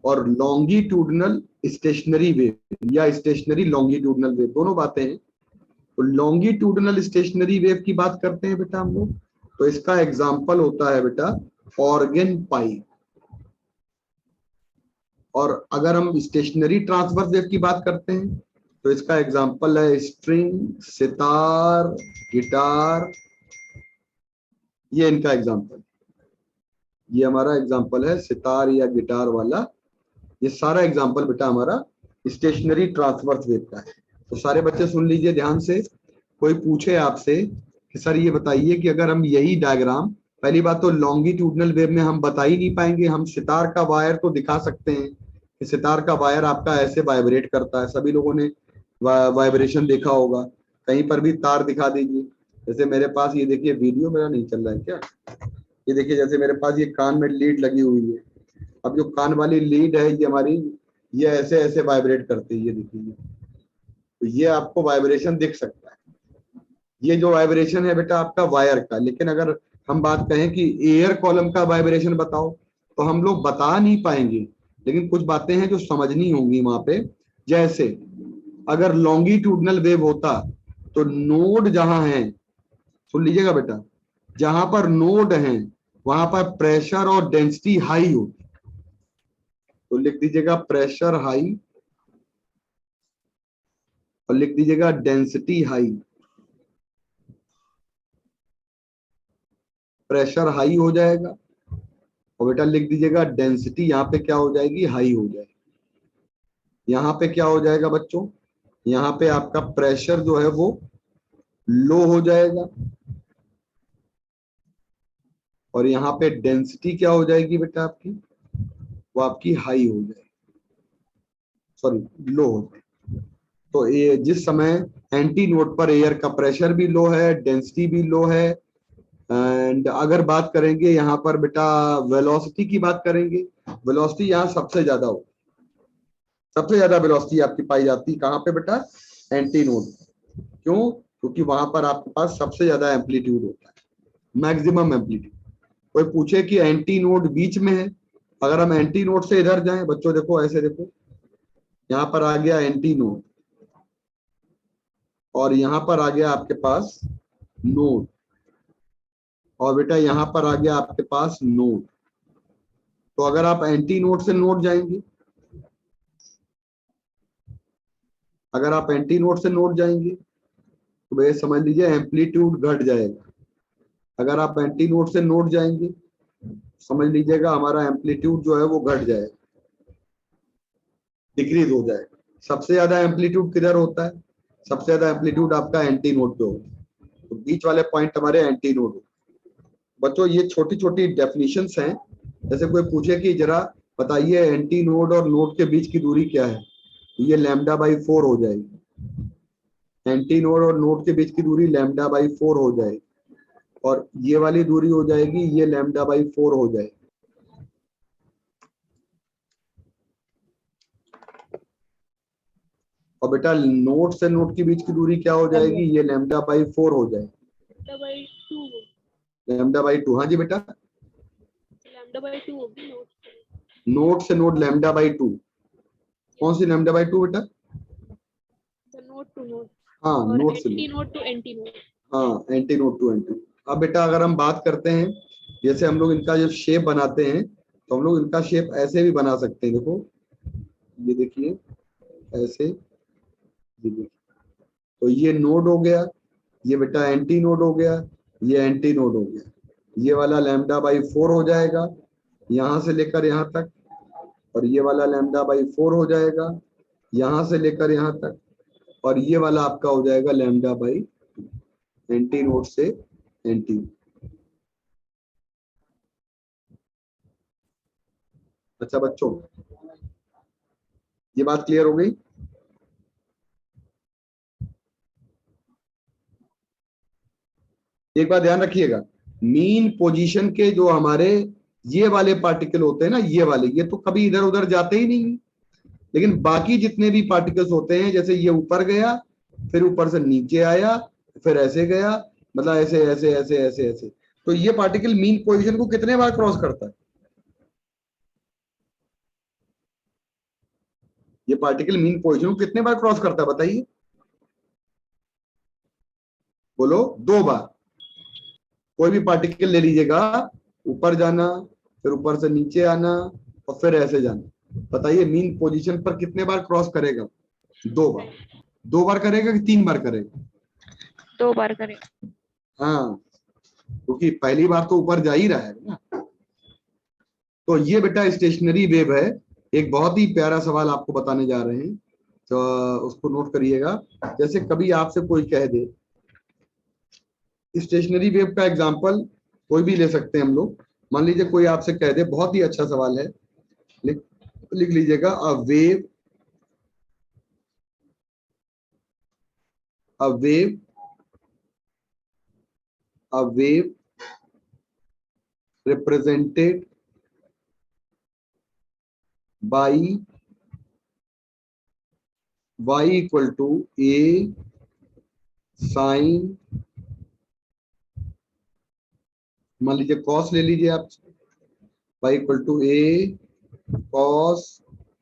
और लॉन्गिट्यूडनल स्टेशनरी वेव या स्टेशनरी लॉन्गिट्यूडनल वेव, दोनों बातें हैं। तो लॉन्गिट्यूडनल स्टेशनरी वेव की बात करते हैं बेटा हम लोग, तो इसका एग्जांपल होता है बेटा ऑर्गन पाइप। और अगर हम स्टेशनरी ट्रांसवर्स वेव की बात करते हैं तो इसका एग्जांपल है स्ट्रिंग, सितार, गिटार। ये इनका एग्जांपल, ये हमारा एग्जांपल है सितार या गिटार वाला। ये सारा एग्जांपल बेटा हमारा स्टेशनरी ट्रांसवर्स वेव का है। तो सारे बच्चे सुन लीजिए ध्यान से। कोई पूछे आपसे कि सर ये बताइए कि अगर हम यही डायग्राम, पहली बात तो लॉन्गिट्यूडनल वेव में हम बता ही नहीं पाएंगे। हम सितार का वायर तो दिखा सकते हैं कि सितार का वायर आपका ऐसे वाइब्रेट करता है, सभी लोगों ने वाइब्रेशन देखा होगा। कहीं पर भी तार दिखा दीजिए, जैसे मेरे पास ये देखिए, वीडियो मेरा नहीं चल रहा है क्या, ये देखिए जैसे मेरे पास ये कान में लीड लगी हुई है। अब जो कान वाली लीड है ये हमारी, ये ऐसे ऐसे वाइब्रेट करती है, ये देखिए, तो ये आपको वाइब्रेशन दिख सकता है। ये जो वाइब्रेशन है बेटा आपका वायर का। लेकिन अगर हम बात कहें कि एयर कॉलम का वाइब्रेशन बताओ, तो हम लोग बता नहीं पाएंगे। लेकिन कुछ बातें हैं जो समझनी होंगी वहां पे। जैसे अगर लॉन्गिट्यूडनल वेव होता तो नोड जहां है, सुन लीजिएगा बेटा, जहां पर नोड है वहां पर प्रेशर और डेंसिटी हाई होती। तो लिख दीजिएगा प्रेशर हाई और लिख दीजिएगा डेंसिटी हाई। प्रेशर हाई हो जाएगा और बेटा लिख दीजिएगा डेंसिटी यहाँ पे क्या हो जाएगी, हाई हो जाएगी। यहाँ पे क्या हो जाएगा बच्चों, यहाँ पे आपका प्रेशर जो है वो लो हो जाएगा और यहाँ पे डेंसिटी क्या हो जाएगी बेटा आपकी, वो आपकी हाई हो जाएगी, सॉरी लो हो जाएगी। तो ये जिस समय एंटी नोड पर एयर का प्रेशर भी लो है, डेंसिटी भी लो है। एंड अगर बात करेंगे यहाँ पर बेटा वेलोसिटी की बात करेंगे, वेलोसिटी यहाँ सबसे ज्यादा हो, सबसे ज्यादा वेलोसिटी आपकी पाई जाती है कहाँ पे बेटा, एंटी नोड। क्यों, क्योंकि वहां पर आपके पास सबसे ज्यादा एम्पलीट्यूड होता है, मैक्सिमम एम्पलीट्यूड। कोई पूछे कि एंटी नोड बीच में है, अगर हम एंटी नोड से इधर जाएं बच्चों, देखो ऐसे देखो, यहाँ पर आ गया एंटी नोड और यहाँ पर आ गया आपके पास नोड, और बेटा यहाँ पर आ गया आपके पास नोड। तो अगर आप एंटी नोड से नोड जाएंगे, अगर आप एंटी नोड से नोड जाएंगे तो भैया समझ लीजिए एम्पलीट्यूड घट जाएगा। अगर आप एंटी नोड से नोड जाएंगे समझ लीजिएगा हमारा एम्पलीट्यूड जो है वो घट जाएगा, डिक्रीज हो जाएगा। सबसे ज्यादा एम्पलीट्यूड किधर होता है, सबसे ज्यादा एम्पलीट्यूड आपका एंटी नोड पे होता है। तो बीच वाले पॉइंट हमारे एंटी नोड होते हैं। बच्चों ये छोटी छोटी डेफिनेशंस हैं। जैसे कोई पूछे कि जरा बताइए एंटी नोड और नोड के बीच की दूरी क्या है? ये लैम्डा बाई 4 हो जाएगी। एंटी नोड और नोड के बीच की दूरी लैम्डा बाई 4 हो जाएगी, और ये वाली दूरी हो जाएगी ये लैम्डा बाई 4 हो जाएगी। और बेटा नोड से नोड के बीच की दूरी क्या हो जाएगी? ये लैम्डा बाई 4 हो जाएगी। Lambda by 2। हाँ जी बेटा, लैम्डा बाई 2 होगी नोट नोड से नोड लैम्डा बाई 2। कौन सी लैम्डा बाई 2 बेटा? नोट टू नोट हाँ, और नोड से antinode. Node to antinode. हाँ, एंटी नोड टू एंटी। अब बेटा अगर हम बात करते हैं, जैसे हम लोग इनका जब शेप बनाते हैं तो हम लोग इनका शेप ऐसे भी बना सकते हैं। देखो ये देखिए ऐसे, ये देखिए। तो ये नोड हो गया, ये बेटा एंटी नोड हो गया, ये एंटी नोड हो गया। ये वाला लैम्डा बाई 4 हो जाएगा यहां से लेकर यहां तक, और ये वाला लैम्डा बाई 4 हो जाएगा यहां से लेकर यहां तक, और ये वाला आपका हो जाएगा लैम्डा बाई एंटी नोड से एंटी। अच्छा बच्चों, ये बात क्लियर हो गई? एक बात ध्यान रखिएगा, मीन पोजीशन के जो हमारे ये वाले पार्टिकल होते हैं ना, ये वाले, ये तो कभी इधर उधर जाते ही नहीं, लेकिन बाकी जितने भी पार्टिकल्स होते हैं, जैसे ये ऊपर गया, फिर ऊपर से नीचे आया, फिर ऐसे गया, मतलब ऐसे ऐसे ऐसे ऐसे ऐसे, तो ये पार्टिकल मीन पोजीशन को कितने बार क्रॉस करता है? ये पार्टिकल मीन पोजीशन को कितने बार क्रॉस करता है बताइए? बोलो, 2 बार। कोई भी पार्टिकल ले लीजिएगा, ऊपर जाना, फिर ऊपर से नीचे आना, और फिर ऐसे जाना। बताइए मीन पोजीशन पर कितने बार क्रॉस करेगा? 2 बार। 2 बार करेगा कि 3 बार करेगा? 2 बार करें। हाँ, क्योंकि पहली बार तो ऊपर जा ही रहा है ना। तो ये बेटा स्टेशनरी वेव है। एक बहुत ही प्यारा सवाल आपको बताने जा रहे हैं, तो उसको नोट करिएगा। जैसे कभी आपसे कोई कह दे, स्टेशनरी वेव का एग्जांपल कोई भी ले सकते हैं हम लोग। मान लीजिए कोई आपसे कह दे, बहुत ही अच्छा सवाल है, लिख लीजिएगा, a wave represented by y equal to a sin, मान लीजिए cos ले लीजिए आप, y equal to a cos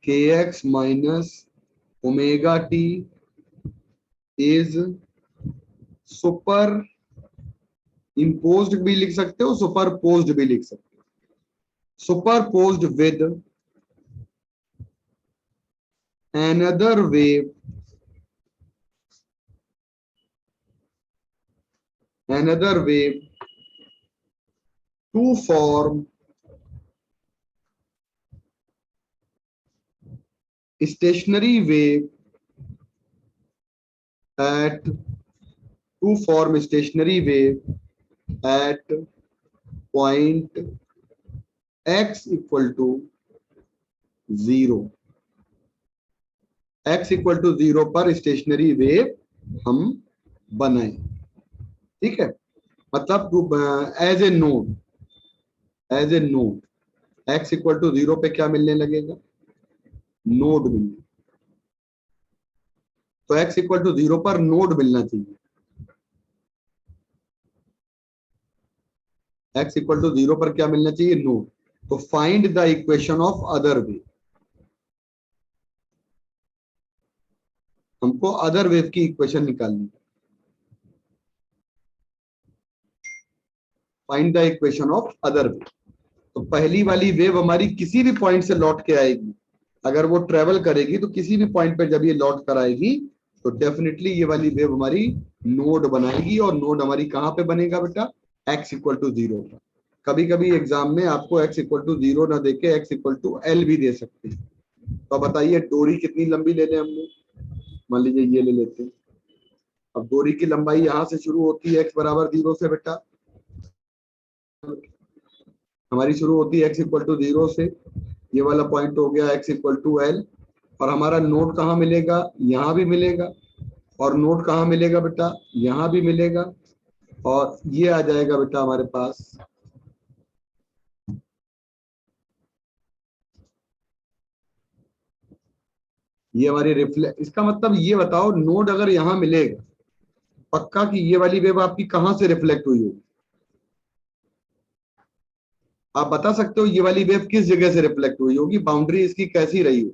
kx minus omega t is super imposed भी लिख सकते हो, सुपरपोज्ड भी लिख सकते हो, superposed with another wave to form stationary wave at point x equal to 0। x equal to 0 पर स्टेशनरी वेव हम बनाए, ठीक है। मतलब as a node x equal to 0 पे क्या मिलने लगेगा? नोड मिलने। तो x इक्वल टू 0 पर नोड मिलना चाहिए। x इक्वल टू 0 पर क्या मिलना चाहिए? नोड। तो find the equation of other wave. हमको अदर वेव की इक्वेशन निकालनी। Find the equation of other wave. तो पहली वाली वेव हमारी किसी भी पॉइंट से लौट के आएगी, अगर वो ट्रेवल करेगी तो किसी भी पॉइंट पर जब ये लौट कर आएगी तो डेफिनेटली ये वाली वेव हमारी नोड बनाएगी। और नोड हमारी कहां पे बनेगा बेटा? x इक्वल टू 0 पर। कभी कभी एग्जाम में आपको x इक्वल टू 0 ना देके x इक्वल टू l भी दे सकते हैं। तो बताइए डोरी कितनी लंबी ले लें हम लोग? मान लीजिए ये ले लेते हैं। अब डोरी की लंबाई यहां से शुरू होती है x बराबर 0 से बेटा, हमारी शुरू होती है x इक्वल टू 0 से, ये वाला पॉइंट हो गया x इक्वल टू एल, और हमारा नोड कहाँ मिलेगा, यहाँ भी मिलेगा, और नोड कहाँ मिलेगा बेटा, यहाँ भी मिलेगा, और ये आ जाएगा बेटा हमारे पास ये हमारी रिफ्लेक्ट। इसका मतलब ये बताओ, नोड अगर यहाँ मिलेगा, पक्का कि ये वाली वेव आपकी कहां से रिफ्लेक्ट हुई होगी? आप बता सकते हो ये वाली वेव किस जगह से रिफ्लेक्ट हुई होगी? बाउंड्री इसकी कैसी रही हो?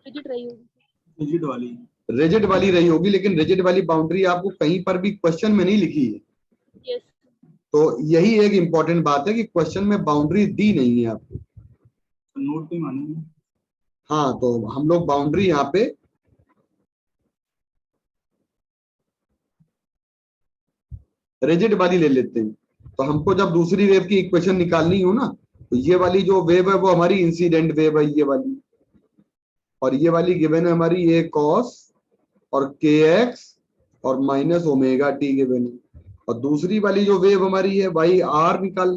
रिजिड रही होगी। रिजिड वाली। रिजिड वाली रही होगी, लेकिन रिजिड वाली बाउंड्री आपको कहीं पर भी क्वेश्चन में नहीं लिखी है। यस। तो यही एक इंपॉर्टेंट बात है कि क्वेश्चन में बाउंड्री दी नहीं है आपको। नोट पे मानेंगे। हाँ, तो हम लोग बाउंड्री यहाँ पे रिजिड वाली ले लेते हैं। तो हमको जब दूसरी वेव की इक्वेशन निकालनी हो ना, तो ये वाली जो वेव है वो हमारी इंसिडेंट वेव है, ये वाली, और ये वाली गिवन है हमारी ए कॉस और के एक्स और माइनस ओमेगा टी गिवन है, और दूसरी वाली जो वेव हमारी है वाई आर निकाल।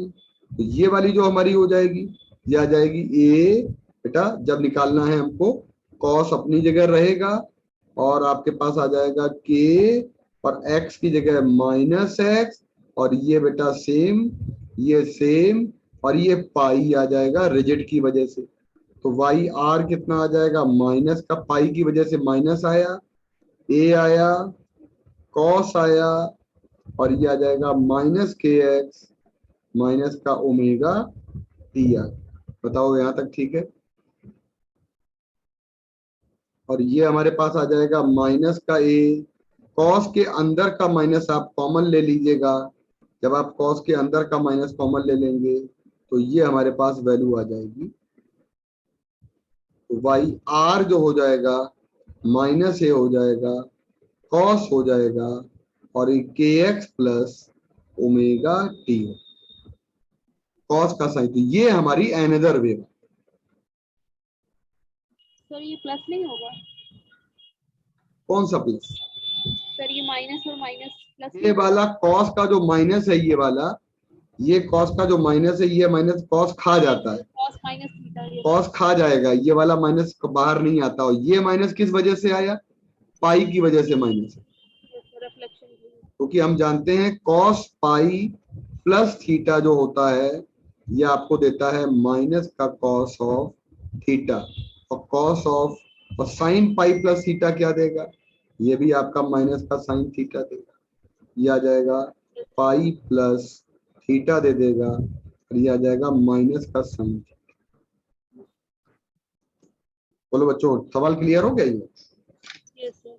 तो ये वाली जो हमारी हो जाएगी, ये आ जाएगी ए, बेटा जब निकालना है हमको कॉस अपनी जगह रहेगा, और आपके पास आ जाएगा के, और x की जगह माइनस एक्स, और ये बेटा सेम, ये सेम, और ये पाई आ जाएगा रिजिड की वजह से। तो वाई आर कितना आ जाएगा, माइनस का, पाई की वजह से माइनस आया, ए आया, कॉस आया, और ये आ जाएगा माइनस के एक्स माइनस का ओमेगा टी आर। बताओ यहां तक ठीक है? और ये हमारे पास आ जाएगा माइनस का ए, कॉस के अंदर का माइनस आप कॉमन ले लीजिएगा। जब आप कॉस के अंदर का माइनस कॉमन ले लेंगे तो ये हमारे पास वैल्यू आ जाएगी, तो वाई आर जो हो जाएगा माइनस ए हो जाएगा, कॉस हो जाएगा, और के एक्स प्लस ओमेगा टी हो, कॉस का साइन। तो ये हमारी एनदर वेव। सर ये प्लस नहीं होगा? कौन सा प्लस? सर ये माइनस और माइनस प्लस ये वाला कॉस का जो माइनस है, ये वाला, ये कॉस का जो माइनस है, ये माइनस कॉस खा जाता है, कॉस माइनस थीटा। कॉस खा जाएगा, ये वाला माइनस बाहर नहीं आता। और ये माइनस किस वजह से आया? पाई की वजह से माइनस, रिफ्लेक्शन। क्योंकि हम जानते हैं कॉस पाई प्लस थीटा जो होता है, ये आपको देता है माइनस का कॉस ऑफ थीटा, और कॉस ऑफ, और साइन पाई प्लस थीटा क्या देगा? ये भी आपका माइनस का साइन थीटा देगा। ये आ जाएगा पाई प्लस थीटा दे देगा, और ये आ जाएगा माइनस का साइन थीटा। बोलो बच्चों, सवाल क्लियर हो गया ये? Yes sir.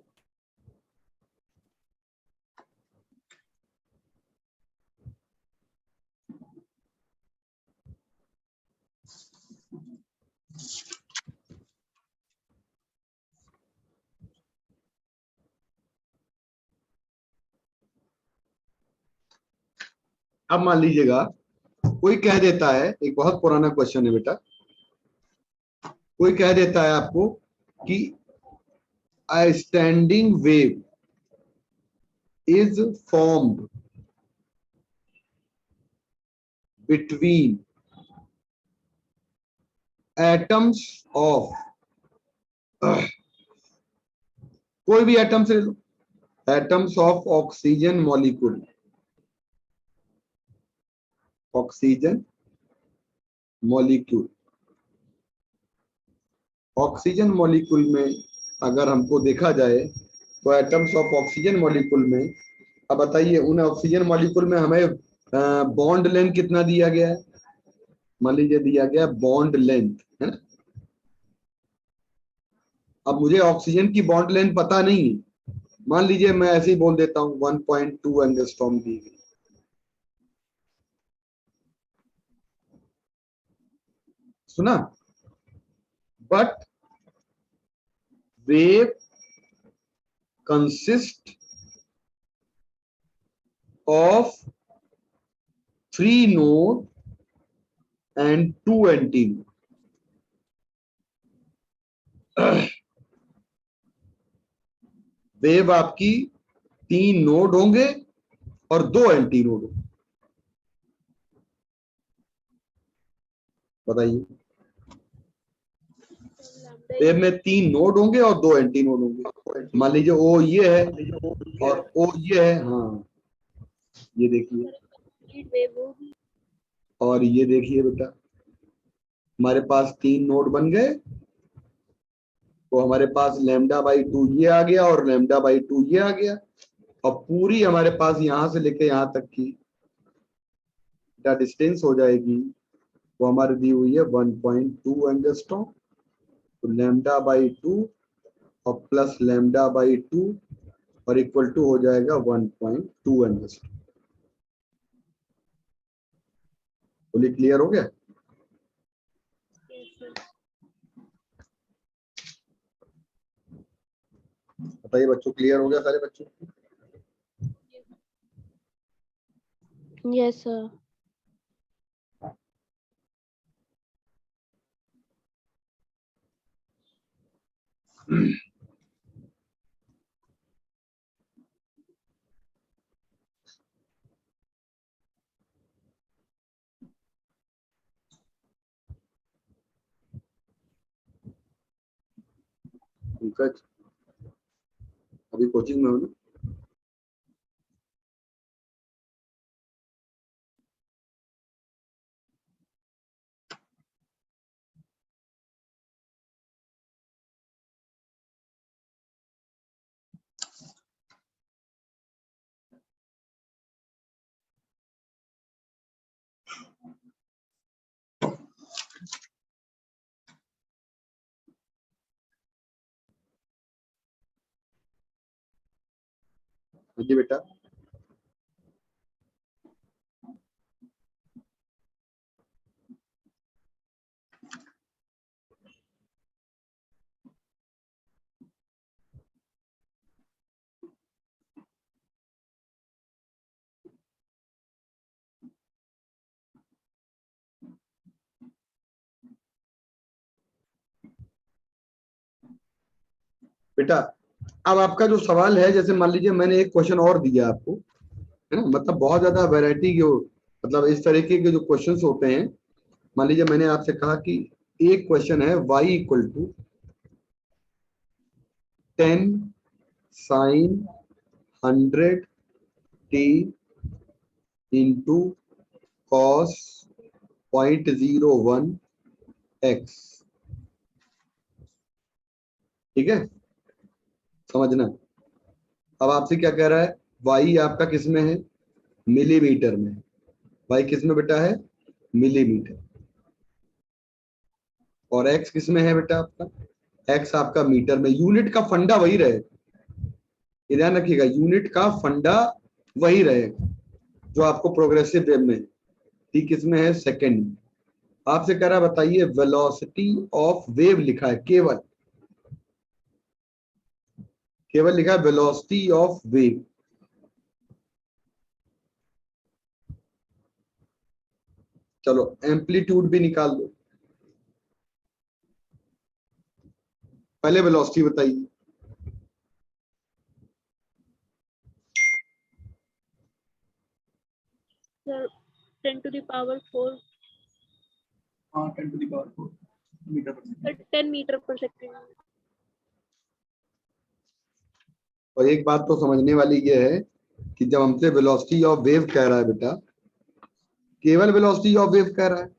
अब मान लीजिएगा कोई कह देता है, एक बहुत पुराना क्वेश्चन है बेटा, कोई कह देता है आपको कि a standing wave is formed between atoms of कोई भी एटम से ले लो, atoms of oxygen molecule, oxygen molecule, oxygen molecule में अगर हमको देखा जाए तो एटम्स ऑफ ऑक्सीजन मॉलिक्यूल में, अब बताइए उन ऑक्सीजन मॉलिक्यूल में हमें बॉन्ड लेंथ कितना दिया गया है? मान लीजिए दिया गया बॉन्ड लेंथ, है ना? अब मुझे ऑक्सीजन की बॉन्ड लेंथ पता नहीं है, मान लीजिए मैं ऐसे ही बोल देता हूं 1.2 एंगस्ट्रॉम दी गई। सुना? But wave consist of 3 node and 2 antinode. Wave आपकी 3 नोड होंगे और 2 एंटीनोड होंगे। बताइए वेव में 3 नोड होंगे और 2 एंटी नोड होंगे। मान लीजिए ओ ये है और ओ ये है, हाँ ये देखिए, और ये देखिए बेटा, हमारे पास 3 नोड बन गए, तो हमारे पास λ/2 ये आ गया और λ/2 ये आ गया, और पूरी हमारे पास यहां से लेके यहां तक की डिस्टेंस हो जाएगी, वो हमारी दी हुई है 1.2 एंगस्ट्रॉम। तो λ/2 और प्लस λ/2 और इक्वल टू हो जाएगा 1.2 एंगस्ट्रॉम। फुली क्लियर हो गया? बताइए बच्चों, क्लियर हो गया सारे बच्चों? Yes sir. पंकज अभी कोचिंग में हो ना? हाँ जी बेटा। बेटा अब आपका जो सवाल है, जैसे मान लीजिए मैंने एक क्वेश्चन और दिया आपको, है ना, मतलब बहुत ज्यादा वैरायटी के, मतलब इस तरीके के जो क्वेश्चंस होते हैं, मान लीजिए मैंने आपसे कहा कि एक क्वेश्चन है y equal to 10 sin 100t into cos 0.01 x। ठीक है, समझना। अब आपसे क्या कह रहा है, y आपका किस में है? मिलीमीटर में। y किस में बेटा है? मिलीमीटर। और x किस में है बेटा आपका? x आपका मीटर में। यूनिट का फंडा वही रहेगा, ये ध्यान रखिएगा, यूनिट का फंडा वही रहेगा जो आपको प्रोग्रेसिव वेव में, ठीक किस में है? सेकंड में। आपसे कह रहा है बताइए वेलोसिटी ऑफ वेव लिखा है, केवल केवल लिखा है वेलोसिटी ऑफ वेव। चलो एम्पलीट्यूड भी निकाल दो, पहले वेलोसिटी बताइए। सर 10⁴ हाँ 10⁴ मीटर पर सेकंड। 10 मीटर पर सेकंड। और एक बात तो समझने वाली ये है कि जब हमसे वेलोसिटी ऑफ वेव कह रहा है बेटा, केवल वेलोसिटी ऑफ वेव कह रहा है,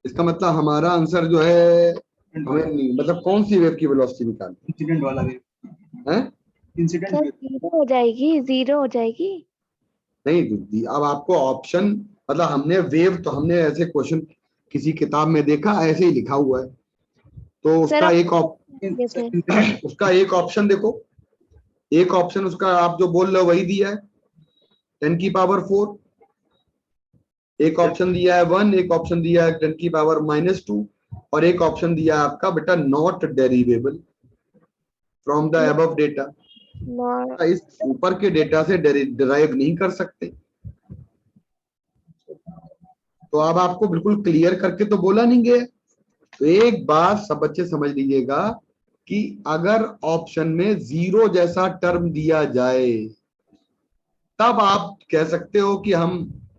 इसका मतलब हमारा आंसर जो है हमें नहीं, मतलब कौन सी वेव की वेलोसिटी निकालनी इंसिडेंट वाला वेव है? Incident sir wave. जीरो हो जाएगी, जीरो हो जाएगी। नहीं दीदी, अब आपको ऑप्शन, मतलब हमने वेव, तो हमने ऐसे क्वेश्चन किसी किताब में देखा, ऐसे ही लिखा हुआ है, तो उसका सर एक उसका एक ऑप्शन देखो, एक ऑप्शन उसका आप जो बोल रहे हो वही दिया है 10⁴, एक ऑप्शन दिया है 1, एक ऑप्शन दिया है 10⁻⁻², और एक ऑप्शन दिया है आपका beta not derivable from the above data. इस ऊपर के डेटा से डिराइव नहीं कर सकते। तो अब आपको बिल्कुल क्लियर करके तो बोला नहीं गया। तो एक बात सब बच्चे समझ लीजिएगा कि अगर ऑप्शन में जीरो जैसा टर्म दिया जाए, तब आप कह सकते हो कि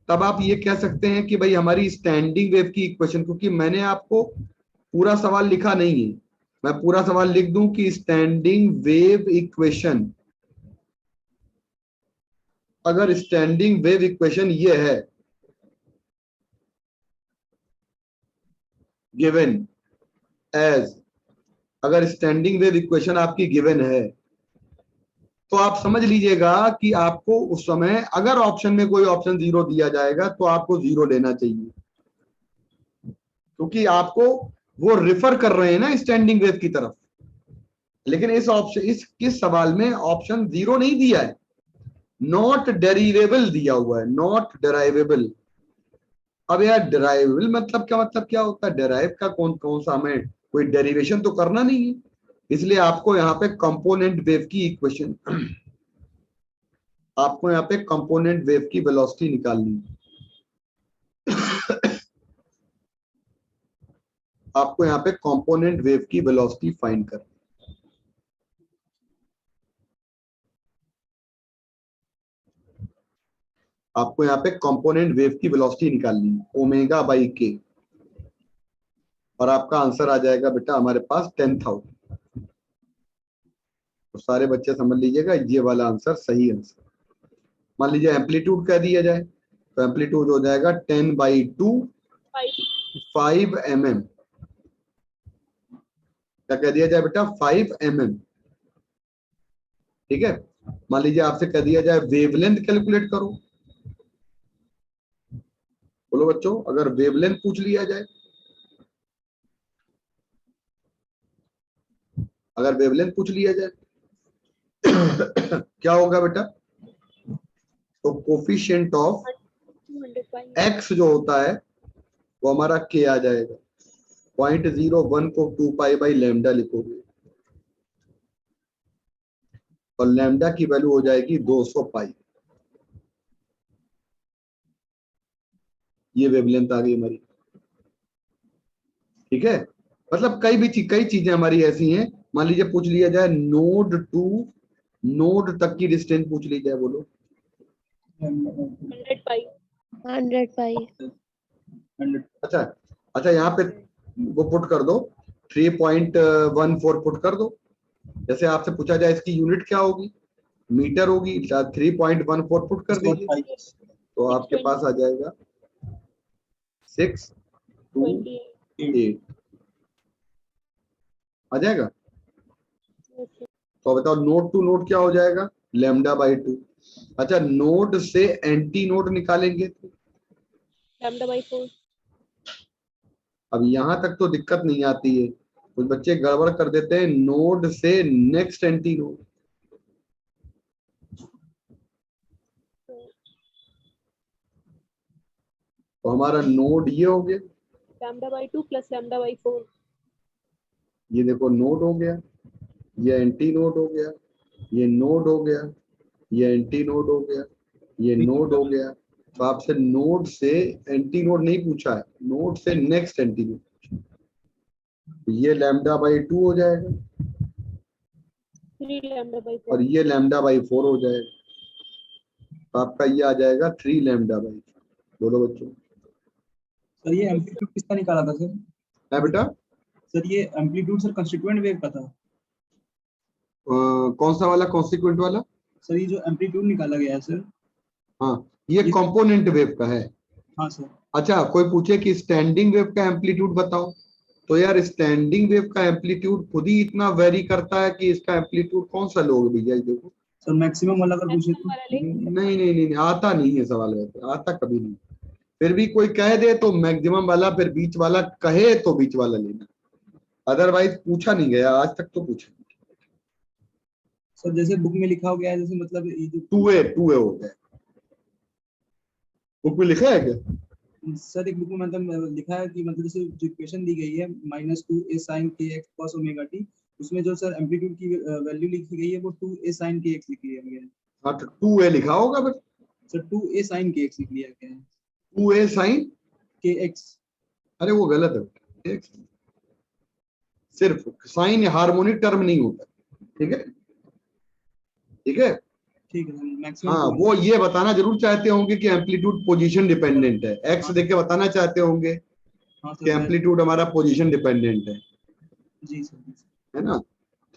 तब आप ये कह सकते हैं कि भाई हमारी स्टैंडिंग वेव की इक्वेशन, क्योंकि मैंने आपको पूरा सवाल लिखा नहीं है, मैं पूरा सवाल लिख दूं कि स्टैंडिंग वेव इक्वेशन, अगर स्टैंडिंग वेव इक्वेशन ये है गिवन एज, अगर स्टैंडिंग वेव इक्वेशन आपकी गिवन है तो आप समझ लीजिएगा कि आपको उस समय अगर ऑप्शन में कोई ऑप्शन 0 दिया जाएगा तो आपको 0 लेना चाहिए, क्योंकि आपको वो रिफर कर रहे हैं ना स्टैंडिंग वेव की तरफ। लेकिन इस ऑप्शन, इस सवाल में ऑप्शन 0 नहीं दिया है, नॉट डेरिवेबल दिया हुआ है, नॉट डेराइवेबल। अब यार डेराइवेबल मतलब क्या होता है? डेराइव का कौन सा, हमें कोई डेरिवेशन तो करना नहीं है, इसलिए आपको यहाँ पे कंपोनेंट वेव की इक्वेशन, आपको यहाँ पे कंपोनेंट वेव की वेलोसिटी निकालनी है। आपको यहाँ पे कंपोनेंट वेव की वेलोसिटी फाइंड करनी, आपको यहाँ पे कंपोनेंट वेव की वेलोसिटी निकालनी है, ओमेगा बाई के, और आपका आंसर आ जाएगा बेटा हमारे पास 10,000। तो सारे बच्चे समझ लीजिएगा ये वाला आंसर सही आंसर। मान लीजिए एम्पलीट्यूड कह दिया जाए तो एम्पलीट्यूड हो जाएगा 10/2 5 mm। क्या कह दिया जाए बेटा? 5 mm। ठीक है, मान लीजिए आपसे कह दिया जाए वेवलेंथ कैलकुलेट करो। बोलो बच्चों, अगर वेवलेंथ पूछ लिया जाए, अगर वेवलेंथ पूछ लिया जाए क्या होगा बेटा? तो कोफिशिएंट ऑफ एक्स जो होता है वो हमारा के आ जाएगा, 0.01 को 2 पाई बाई लैम्डा लिखोगे और लैम्डा की वैल्यू हो जाएगी 200 पाई। ये वेवलेंथ आ गई हमारी। ठीक है, मतलब कई चीजें हमारी ऐसी हैं। मान लीजिए पूछ लिया जाए नोड टू नोड तक की डिस्टेंस पूछ ली जाए, बोलो 100 पाई। 100 पाई। 100 अच्छा यहाँ पे वो पुट कर दो, 3.14 पुट कर दो। जैसे आपसे पूछा जाए इसकी यूनिट क्या होगी, मीटर होगी, 3.14 पुट कर दीजिए तो आपके पास आ जाएगा 628 आ जाएगा। तो बताओ नोड टू नोड क्या हो जाएगा? λ/2। अच्छा, नोड से एंटी नोड निकालेंगे तो λ/4। अब यहां तक तो दिक्कत नहीं आती है, कुछ बच्चे गड़बड़ कर देते हैं नोड से नेक्स्ट एंटी नोड। तो हमारा नोड ये हो गया, λ/2 प्लस λ/4। ये देखो नोड हो गया, ये एंटी नोड हो गया, ये नोड हो गया, ये एंटी नोड हो गया, ये नोड हो गया। तो आपसे नोड से एंटी नोड नहीं पूछा है, नोड से नेक्स्ट एंटी नोड। ये λ/2 हो जाएगा 3 λ/4 और ये λ/4 हो जाएगा। तो आपका ये आ जाएगा 3 λ/4। बोलो बच्चों। सर ये एम्पलीट्यूड किसका निकाला था सर? है बेटा? सर ये एम्पलीट्यूड सर कंस्टिट्यूएंट वेव का था। कौन सा वाला कॉन्स्टिट्यूएंट वाला? सर ये जो एम्पलीट्यूड निकाला गया है सर। हाँ, ये कंपोनेंट वेव का है। हाँ सर। अच्छा, कोई पूछे कि स्टैंडिंग वेव का एम्पलीट्यूड बताओ, तो यार स्टैंडिंग वेव का एम्पलीट्यूड खुद ही इतना वेरी करता है कि इसका एम्पलीट्यूड कौन सा लोगे भैया? देखो सर मैक्सिमम वाला अगर पूछे तो नहीं, आता नहीं है सवाल, वैसे आता कभी नहीं। फिर भी कोई कह दे तो मैक्सिमम वाला, फिर बीच वाला कहे तो बीच वाला लेना, अदरवाइज पूछा नहीं गया आज तक। तो पूछा सर जैसे बुक में लिखा हो गया है, जैसे मतलब ये जो 2a हो गया। बुक में लिखा है क्या? सर एक बुक में मतलब लिखा है कि मतलब जैसे जो इक्वेशन दी गई है -2a sin kx cos omega t, उसमें जो सर एम्पलीट्यूड की वैल्यू लिखी गई है वो 2a sin kx लिखी गई है। हाँ, तो 2a लिखा होगा बस। सर 2a sin kx लिख लिया क्या है? 2a sin kx। अरे वो गलत है, सिर्फ साइन हार्मोनिक टर्म नहीं होता। ठीक है, ठीक है। ठीक है मैक्सिमम। हाँ, वो ये बताना जरूर चाहते होंगे कि एम्पलीट्यूड पोजीशन डिपेंडेंट है, एक्स देख के बताना चाहते होंगे हाँ कि सर एम्पलीट्यूड हमारा पोजीशन डिपेंडेंट है जी सर। है ना,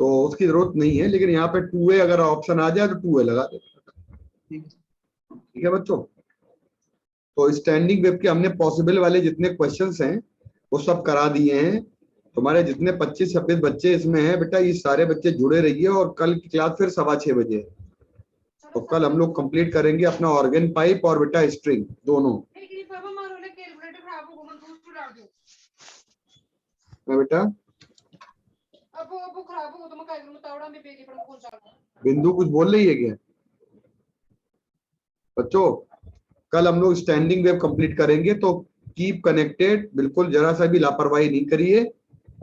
तो उसकी जरूरत नहीं है, लेकिन यहाँ पे 2A अगर ऑप्शन आ जाए तो 2A लगा दे। ठीक है ठीक है बच्चों, तो स्टैंडिंग वेव के हमने पॉसिबल वाले जितने क्वेश्चंस हैं वो सब करा दिए हैं। तुम्हारे जितने 25-26 बच्चे इसमें हैं बेटा, ये सारे बच्चे जुड़े रहिए, और कल की क्लास फिर 6:15 बजे है। तो कल हम लोग कंप्लीट करेंगे अपना ऑर्गन पाइप और बेटा स्ट्रिंग दोनों। है बेटा, बिंदु कुछ बोल रही है क्या बच्चों? कल हम लोग स्टैंडिंग वेव कंप्लीट करेंगे, तो कीप कनेक्टेड, बिल्कुल जरा सा भी लापरवाही नहीं करिए।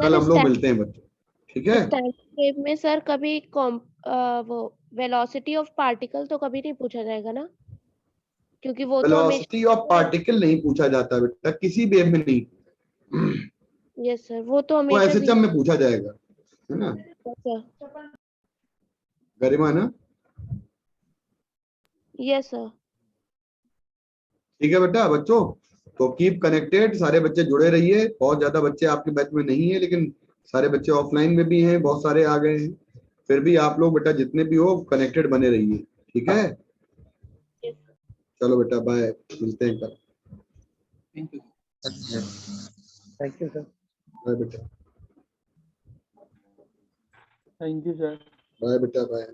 कल हम लोग मिलते हैं बच्चों, ठीक है? स्टैंडिंग वेव में सर कभी वो वेलोसिटी ऑफ पार्टिकल तो कभी नहीं पूछा जाएगा ना, क्योंकि वो तो वेलोसिटी ऑफ पार्टिकल नहीं पूछा जाता बेटा, किसी वेव में नहीं। यस सर, वो तो वो हमेशा एसएचएम में पूछा जाएगा, है ना सर। गरिमा ना? Yes sir. ठीक है बेटा बच्चों, तो कीप कनेक्टेड, सारे बच्चे जुड़े रहिए। बहुत ज्यादा बच्चे आपके बैच में नहीं है, लेकिन सारे बच्चे ऑफलाइन में भी हैं, बहुत सारे आ गए हैं। फिर भी आप लोग बेटा जितने भी हो कनेक्टेड बने रहिए, ठीक है? चलो बेटा बाय, मिलते हैं कल। Thank you. Thank you sir. Bye बेटा, थैंक यू सर। बाय बेटा बाय।